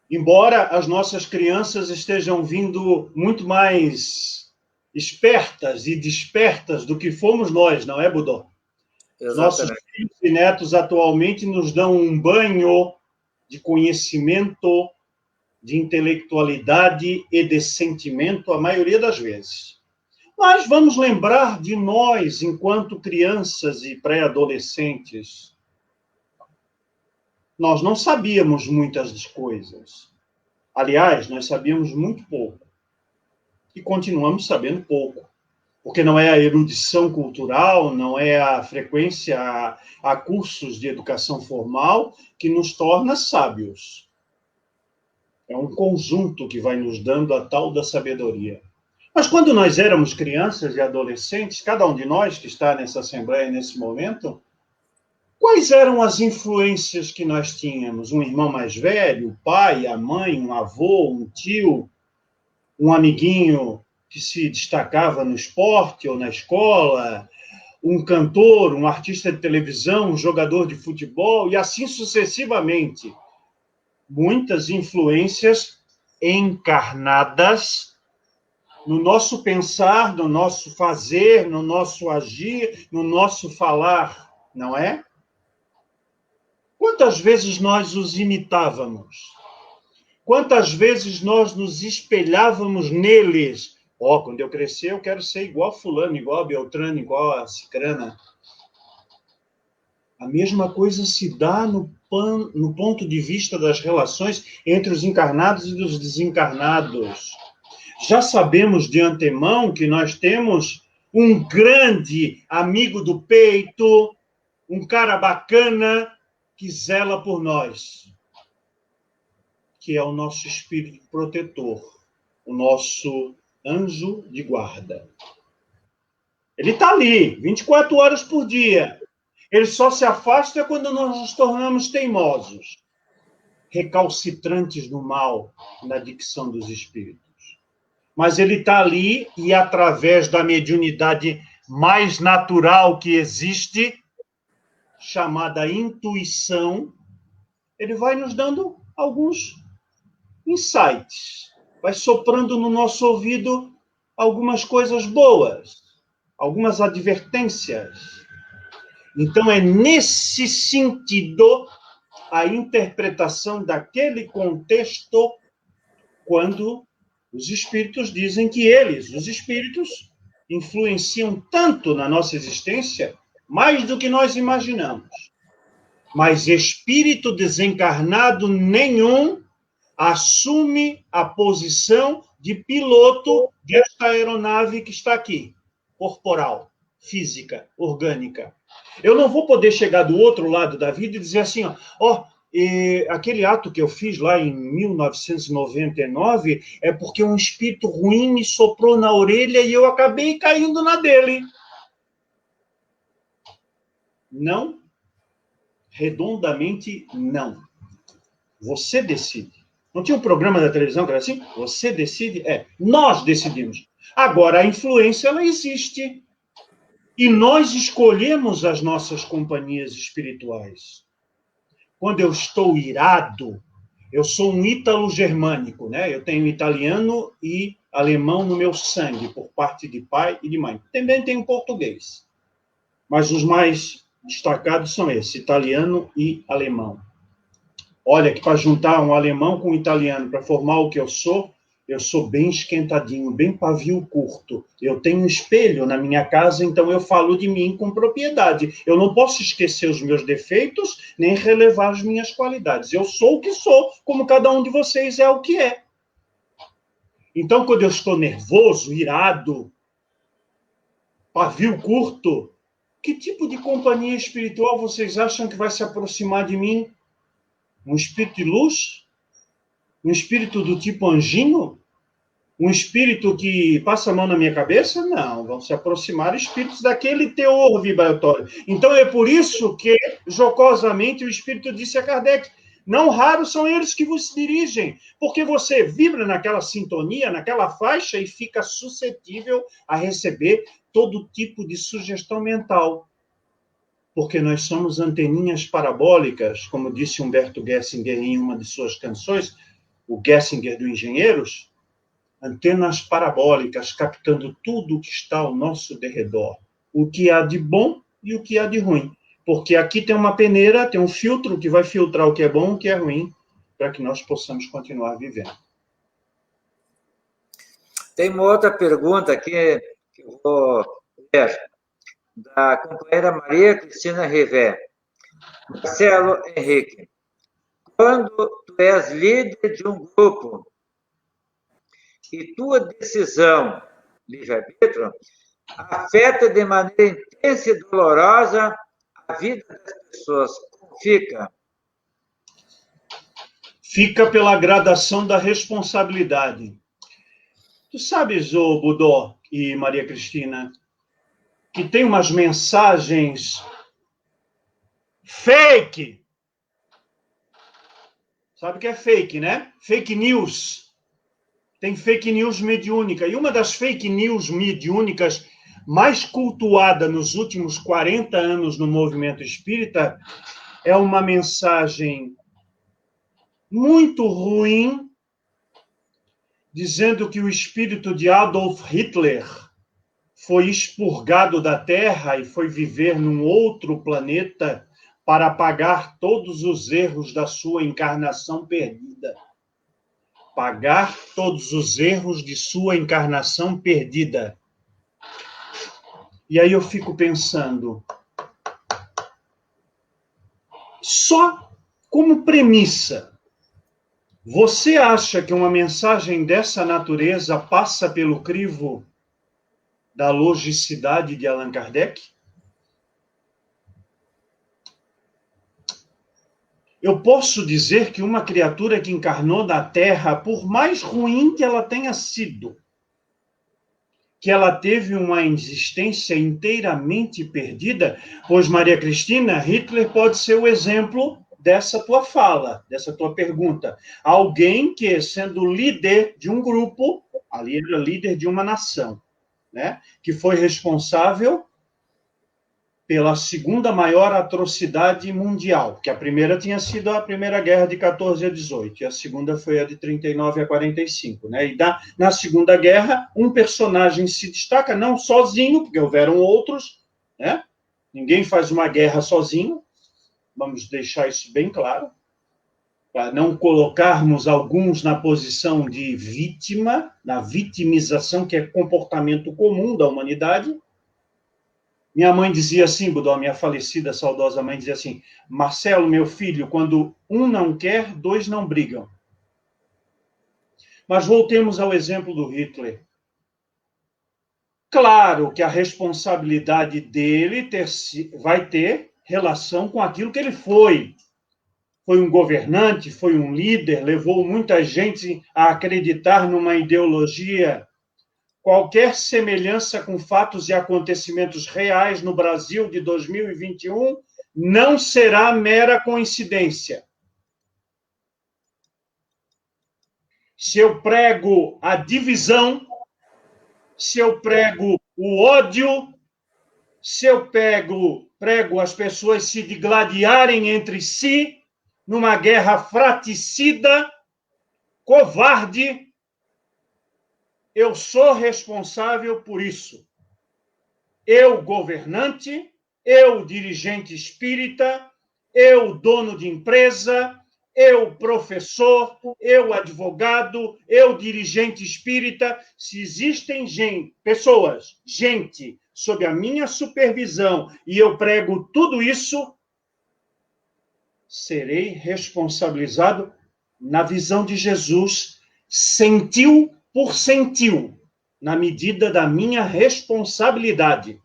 Embora as nossas crianças estejam vindo muito mais espertas e despertas do que fomos nós, não é, Budó? Nossos filhos e netos atualmente nos dão um banho de conhecimento, de intelectualidade e de sentimento, a maioria das vezes. Mas vamos lembrar de nós, enquanto crianças e pré-adolescentes. Nós não sabíamos muitas coisas. Aliás, nós sabíamos muito pouco. E continuamos sabendo pouco. Porque não é a erudição cultural, não é a frequência a cursos de educação formal que nos torna sábios. É um conjunto que vai nos dando a tal da sabedoria. Mas quando nós éramos crianças e adolescentes, cada um de nós que está nessa assembleia nesse momento, quais eram as influências que nós tínhamos? Um irmão mais velho, o pai, a mãe, um avô, um tio, um amiguinho que se destacava no esporte ou na escola, um cantor, um artista de televisão, um jogador de futebol, e assim sucessivamente. Muitas influências encarnadas no nosso pensar, no nosso fazer, no nosso agir, no nosso falar, não é? Quantas vezes nós os imitávamos? Quantas vezes nós nos espelhávamos neles? Quando eu crescer, eu quero ser igual a fulano, igual a Beltrano, igual a Cicrana. A mesma coisa se dá no ponto de vista das relações entre os encarnados e os desencarnados. Já sabemos de antemão que nós temos um grande amigo do peito, um cara bacana que zela por nós, que é o nosso espírito protetor, o nosso anjo de guarda. Ele está ali, 24 horas por dia. Ele só se afasta quando nós nos tornamos teimosos, recalcitrantes no mal, na dicção dos espíritos. Mas ele está ali e, através da mediunidade mais natural que existe, chamada intuição, ele vai nos dando alguns insights, vai soprando no nosso ouvido algumas coisas boas, algumas advertências. Então, é nesse sentido a interpretação daquele contexto quando os espíritos dizem que eles, os espíritos, influenciam tanto na nossa existência, mais do que nós imaginamos. Mas espírito desencarnado nenhum assume a posição de piloto desta aeronave que está aqui, corporal, física, orgânica. Eu não vou poder chegar do outro lado da vida e dizer assim, aquele ato que eu fiz lá em 1999 é porque um espírito ruim me soprou na orelha e eu acabei caindo na dele. Não. Redondamente, não. Você decide. Não tinha um programa da televisão que era assim? Você decide? Nós decidimos. Agora, a influência, ela existe. E nós escolhemos as nossas companhias espirituais. Quando eu estou irado, eu sou um ítalo-germânico, né? Eu tenho italiano e alemão no meu sangue, por parte de pai e de mãe. Também tenho português. Mas os mais destacados são esses, italiano e alemão. Olha, que para juntar um alemão com um italiano, para formar o que eu sou bem esquentadinho, bem pavio curto. Eu tenho um espelho na minha casa, então eu falo de mim com propriedade. Eu não posso esquecer os meus defeitos, nem relevar as minhas qualidades. Eu sou o que sou, como cada um de vocês é o que é. Então, quando eu estou nervoso, irado, pavio curto, que tipo de companhia espiritual vocês acham que vai se aproximar de mim? Um espírito de luz? Um espírito do tipo anjinho? Um espírito que passa a mão na minha cabeça? Não, vão se aproximar espíritos daquele teor vibratório. Então, é por isso que, jocosamente, o espírito disse a Kardec, não raros são eles que vos dirigem, porque você vibra naquela sintonia, naquela faixa, e fica suscetível a receber todo tipo de sugestão mental. Porque nós somos anteninhas parabólicas, como disse Humberto Gessinger em uma de suas canções, o Gessinger do Engenheiros, antenas parabólicas captando tudo o que está ao nosso derredor. O que há de bom e o que há de ruim. Porque aqui tem uma peneira, tem um filtro que vai filtrar o que é bom e o que é ruim, para que nós possamos continuar vivendo. Tem uma outra pergunta aqui que eu vou ler, da companheira Maria Cristina Rivé. Marcelo Henrique, quando tu és líder de um grupo e tua decisão, livre-arbítrio, afeta de maneira intensa e dolorosa a vida das pessoas, como fica? Fica pela gradação da responsabilidade. Tu sabes, ô Budó e Maria Cristina, que tem umas mensagens fake. Sabe o que é fake, né? Fake news. Tem fake news mediúnica. E uma das fake news mediúnicas mais cultuada nos últimos 40 anos no movimento espírita é uma mensagem muito ruim, dizendo que o espírito de Adolf Hitler foi expurgado da Terra e foi viver num outro planeta para pagar todos os erros da sua encarnação perdida. Pagar todos os erros de sua encarnação perdida. E aí eu fico pensando, só como premissa, você acha que uma mensagem dessa natureza passa pelo crivo da logicidade de Allan Kardec? Eu posso dizer que uma criatura que encarnou na Terra, por mais ruim que ela tenha sido, que ela teve uma existência inteiramente perdida, pois, Maria Cristina, Hitler pode ser o exemplo dessa tua fala, dessa tua pergunta. Alguém que, sendo líder de um grupo, ali era líder de uma nação, né, que foi responsável pela segunda maior atrocidade mundial, que a primeira tinha sido a Primeira Guerra de 14 a 18, e a segunda foi a de 39 a 45. Né? E na Segunda Guerra, um personagem se destaca, não sozinho, porque houveram outros, né? Ninguém faz uma guerra sozinho, vamos deixar isso bem claro, para não colocarmos alguns na posição de vítima, na vitimização, que é comportamento comum da humanidade. Minha mãe dizia assim, Budó, minha falecida, saudosa mãe, dizia assim, Marcelo, meu filho, quando um não quer, dois não brigam. Mas voltemos ao exemplo do Hitler. Claro que a responsabilidade dele vai ter relação com aquilo que ele foi. Foi um governante, foi um líder, levou muita gente a acreditar numa ideologia. Qualquer semelhança com fatos e acontecimentos reais no Brasil de 2021 não será mera coincidência. Se eu prego a divisão, se eu prego o ódio, se eu prego as pessoas se digladiarem entre si, numa guerra fratricida, covarde, eu sou responsável por isso. Eu, governante, eu, dirigente espírita, eu, dono de empresa, eu, professor, eu, advogado, eu, dirigente espírita. Se existem pessoas, gente, sob a minha supervisão, e eu prego tudo isso, serei responsabilizado na visão de Jesus, sentiu por sentiu, na medida da minha responsabilidade.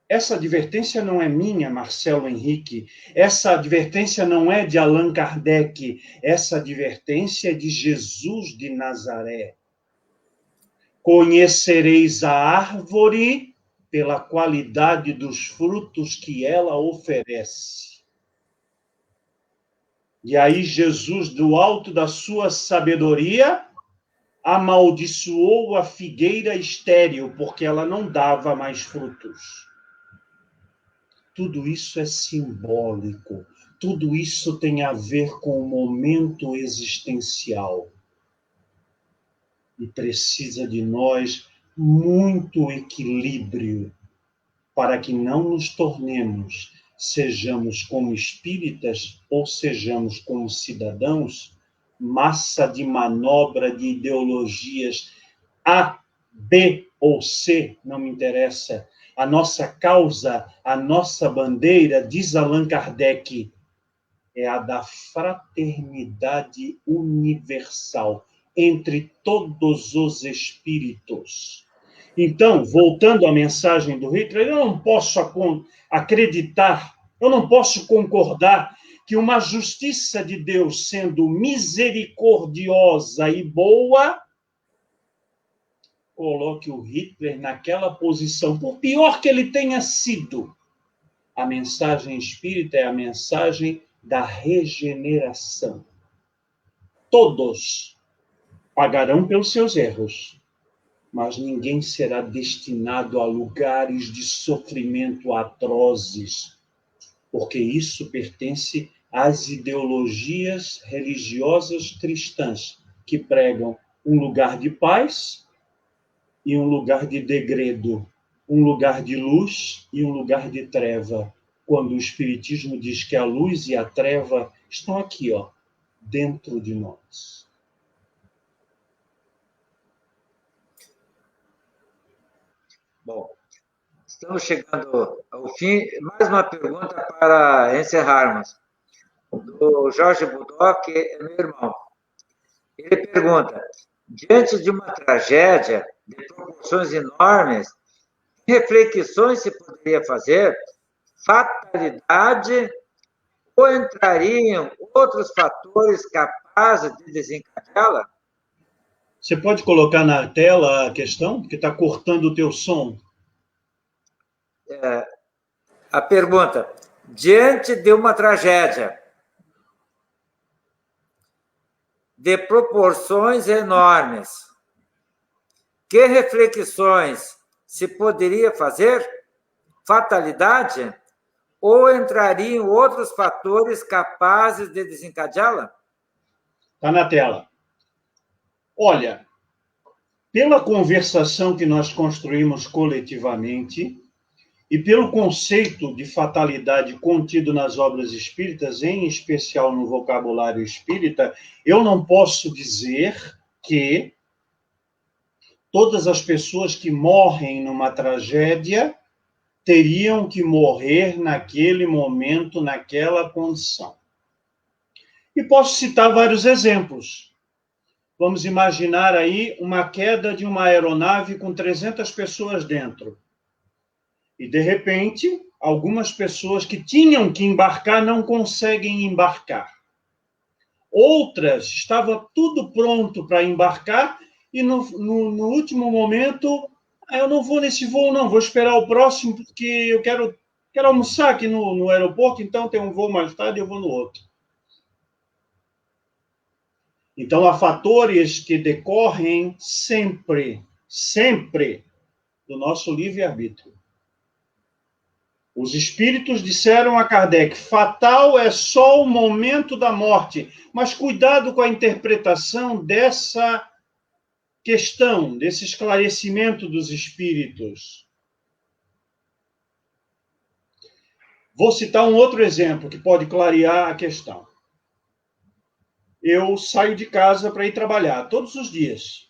Essa advertência não é minha, Marcelo Henrique. Essa advertência não é de Allan Kardec. Essa advertência é de Jesus de Nazaré. Conhecereis a árvore pela qualidade dos frutos que ela oferece. E aí Jesus, do alto da sua sabedoria, amaldiçoou a figueira estéril, porque ela não dava mais frutos. Tudo isso é simbólico, tudo isso tem a ver com o momento existencial. E precisa de nós muito equilíbrio, para que não nos tornemos, sejamos como espíritas ou sejamos como cidadãos, massa de manobra de ideologias A, B ou C, não me interessa. A nossa causa, a nossa bandeira, diz Allan Kardec, é a da fraternidade universal entre todos os espíritos. Então, voltando à mensagem do Hitler, eu não posso acreditar, eu não posso concordar que uma justiça de Deus sendo misericordiosa e boa coloque o Hitler naquela posição, por pior que ele tenha sido. A mensagem espírita é a mensagem da regeneração. Todos pagarão pelos seus erros, mas ninguém será destinado a lugares de sofrimento atrozes, porque isso pertence às ideologias religiosas cristãs, que pregam um lugar de paz e um lugar de degredo, um lugar de luz e um lugar de treva, quando o Espiritismo diz que a luz e a treva estão aqui, ó, dentro de nós. Bom, estamos chegando ao fim. Mais uma pergunta para encerrarmos. Do Jorge Budó, que é meu irmão. Ele pergunta: diante de uma tragédia de proporções enormes, que reflexões se poderia fazer? Fatalidade ou entrariam outros fatores capazes de desencadeá-la? Você pode colocar na tela a questão, porque está cortando o teu som. A pergunta: diante de uma tragédia de proporções enormes, que reflexões se poderia fazer? Fatalidade? Ou entrariam outros fatores capazes de desencadeá-la? Está na tela. Olha, pela conversação que nós construímos coletivamente e pelo conceito de fatalidade contido nas obras espíritas, em especial no vocabulário espírita, eu não posso dizer que todas as pessoas que morrem numa tragédia teriam que morrer naquele momento, naquela condição. E posso citar vários exemplos. Vamos imaginar aí uma queda de uma aeronave com 300 pessoas dentro. E, de repente, algumas pessoas que tinham que embarcar não conseguem embarcar. Outras, estava tudo pronto para embarcar e no último momento, eu não vou nesse voo não, vou esperar o próximo porque eu quero almoçar aqui no aeroporto, então tem um voo mais tarde e eu vou no outro. Então, há fatores que decorrem sempre do nosso livre-arbítrio. Os espíritos disseram a Kardec: fatal é só o momento da morte. Mas cuidado com a interpretação dessa questão, desse esclarecimento dos espíritos. Vou citar um outro exemplo que pode clarear a questão. Eu saio de casa para ir trabalhar todos os dias.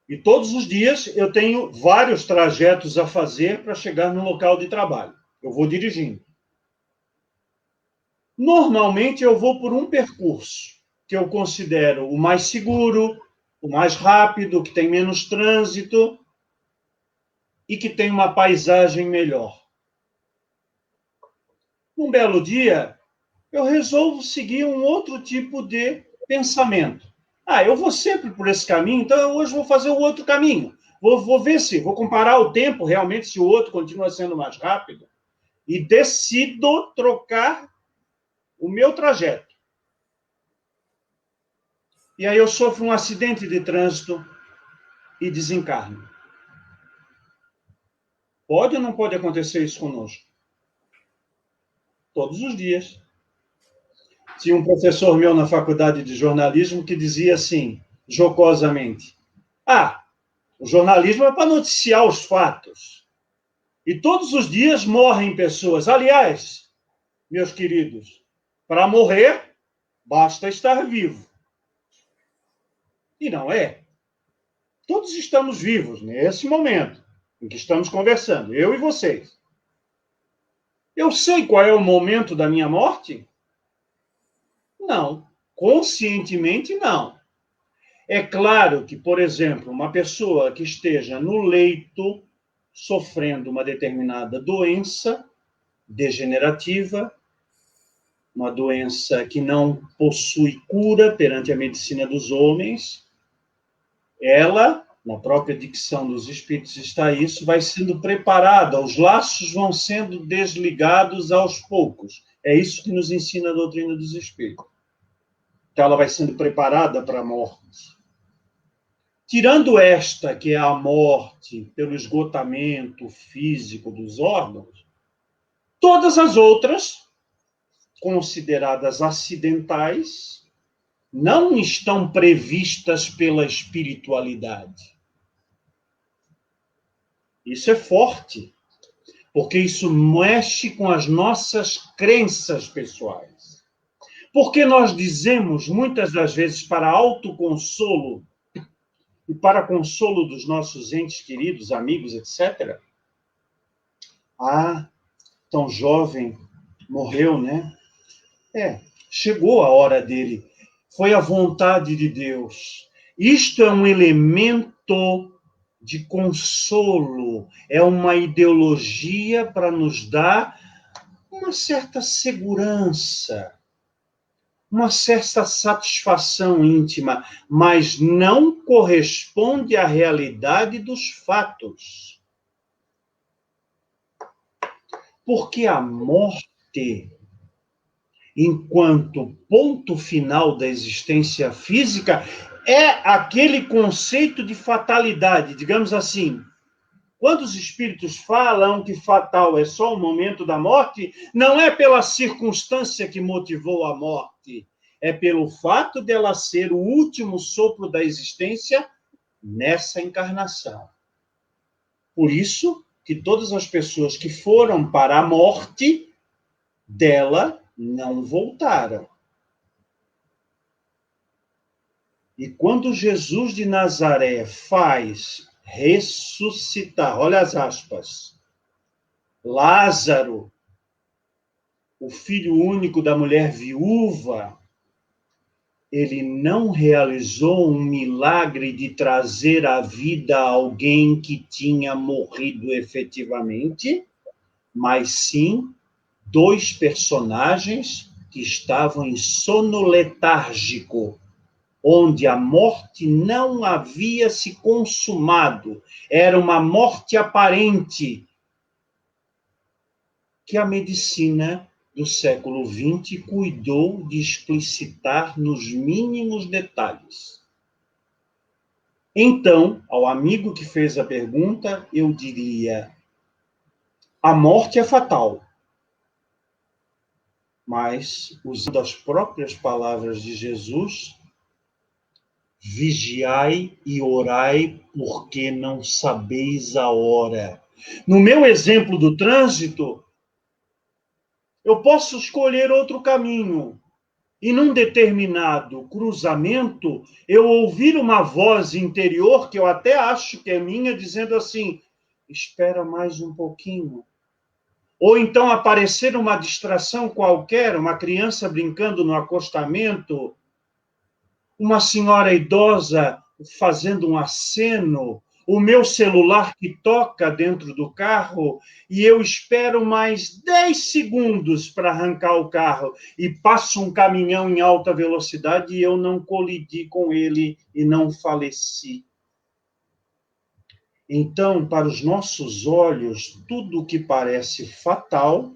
E todos os dias eu tenho vários trajetos a fazer para chegar no local de trabalho. Eu vou dirigindo. Normalmente eu vou por um percurso que eu considero o mais seguro, o mais rápido, que tem menos trânsito e que tem uma paisagem melhor. Num belo dia, eu resolvo seguir um outro tipo de pensamento. Eu vou sempre por esse caminho, então hoje vou fazer o outro caminho. Vou ver vou comparar o tempo realmente, se o outro continua sendo mais rápido. E decido trocar o meu trajeto. E aí eu sofro um acidente de trânsito e desencarno. Pode ou não pode acontecer isso conosco? Todos os dias. Tinha um professor meu na faculdade de jornalismo que dizia assim, jocosamente: o jornalismo é para noticiar os fatos. E todos os dias morrem pessoas. Aliás, meus queridos, para morrer, basta estar vivo. E não é. Todos estamos vivos nesse momento em que estamos conversando, eu e vocês. Eu sei qual é o momento da minha morte? Não. Conscientemente, não. É claro que, por exemplo, uma pessoa que esteja no leito sofrendo uma determinada doença degenerativa, uma doença que não possui cura perante a medicina dos homens, ela, na própria dicção dos Espíritos está isso, vai sendo preparada, os laços vão sendo desligados aos poucos. É isso que nos ensina a doutrina dos Espíritos. Então, ela vai sendo preparada para a morte. Tirando esta, que é a morte pelo esgotamento físico dos órgãos, todas as outras, consideradas acidentais, não estão previstas pela espiritualidade. Isso é forte, porque isso mexe com as nossas crenças pessoais. Porque nós dizemos, muitas das vezes, para autoconsolo e para consolo dos nossos entes queridos, amigos, etc. Ah, tão jovem, morreu, né? Chegou a hora dele. Foi a vontade de Deus. Isto é um elemento de consolo, é uma ideologia para nos dar uma certa segurança, uma certa satisfação íntima, mas não corresponde à realidade dos fatos. Porque a morte, enquanto ponto final da existência física, é aquele conceito de fatalidade, digamos assim. Quando os espíritos falam que fatal é só o momento da morte, não é pela circunstância que motivou a morte, é pelo fato dela ser o último sopro da existência nessa encarnação. Por isso que todas as pessoas que foram para a morte dela não voltaram. E quando Jesus de Nazaré faz ressuscitar, olha as aspas, Lázaro, o filho único da mulher viúva, ele não realizou um milagre de trazer à vida alguém que tinha morrido efetivamente, mas sim 2 personagens que estavam em sono letárgico, onde a morte não havia se consumado, era uma morte aparente, que a medicina do século XX cuidou de explicitar nos mínimos detalhes. Então, ao amigo que fez a pergunta, eu diria: a morte é fatal. Mas, usando as próprias palavras de Jesus, vigiai e orai, porque não sabeis a hora. No meu exemplo do trânsito, eu posso escolher outro caminho. E num determinado cruzamento, eu ouvir uma voz interior, que eu até acho que é minha, dizendo assim: espera mais um pouquinho. Ou então aparecer uma distração qualquer, uma criança brincando no acostamento, uma senhora idosa fazendo um aceno, o meu celular que toca dentro do carro, e eu espero mais 10 segundos para arrancar o carro, e passa um caminhão em alta velocidade e eu não colidi com ele e não faleci. Então, para os nossos olhos, tudo o que parece fatal,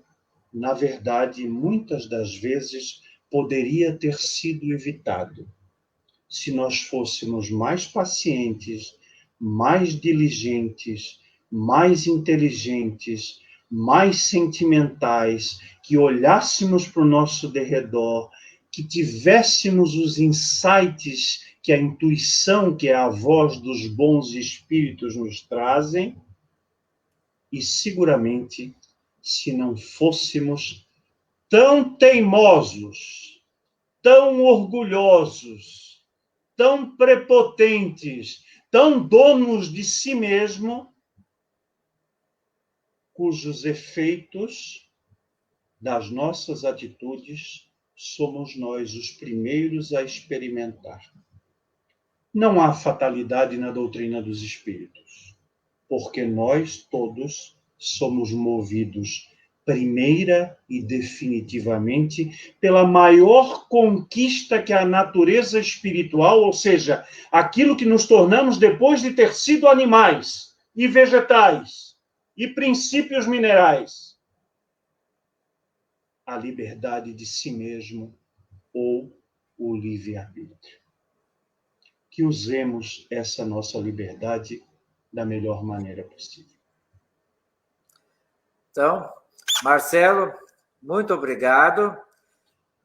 na verdade, muitas das vezes, poderia ter sido evitado se nós fôssemos mais pacientes, mais diligentes, mais inteligentes, mais sentimentais, que olhássemos para o nosso derredor, que tivéssemos os insights que a intuição, que é a voz dos bons espíritos nos trazem, E seguramente, se não fôssemos tão teimosos, tão orgulhosos, tão prepotentes, tão donos de si mesmo, cujos efeitos das nossas atitudes somos nós os primeiros a experimentar. Não há fatalidade na doutrina dos espíritos, porque nós todos somos movidos primeira e definitivamente pela maior conquista que a natureza espiritual, ou seja, aquilo que nos tornamos depois de ter sido animais e vegetais e princípios minerais, a liberdade de si mesmo ou o livre-arbítrio. Que usemos essa nossa liberdade da melhor maneira possível. Então, Marcelo, muito obrigado.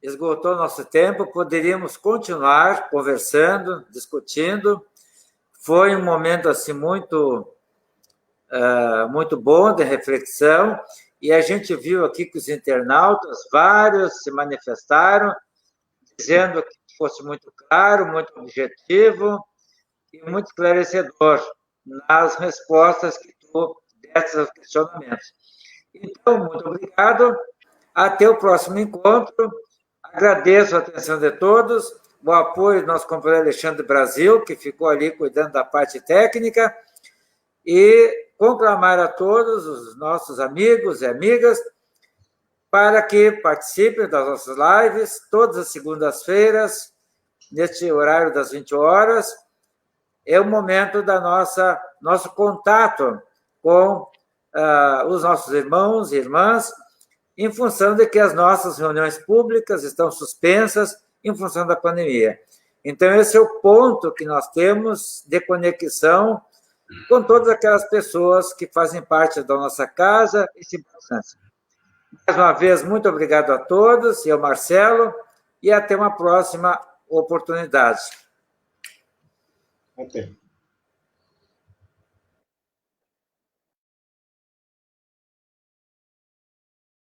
Esgotou nosso tempo, poderíamos continuar conversando, discutindo. Foi um momento assim muito bom de reflexão, e a gente viu aqui que os internautas, vários, se manifestaram, dizendo que fosse muito claro, muito objetivo e muito esclarecedor nas respostas que tu deste aos questionamentos. Então, muito obrigado. Até o próximo encontro. Agradeço a atenção de todos, o apoio do nosso companheiro Alexandre Brasil, que ficou ali cuidando da parte técnica, e conclamar a todos os nossos amigos e amigas para que participem das nossas lives todas as segundas-feiras, neste horário das 20 horas. É o momento da nosso contato com os nossos irmãos e irmãs, em função de que as nossas reuniões públicas estão suspensas em função da pandemia. Então, esse é o ponto que nós temos de conexão com todas aquelas pessoas que fazem parte da nossa casa e simpatizantes. Mais uma vez, muito obrigado a todos, e ao Marcelo, e até uma próxima oportunidade. Até.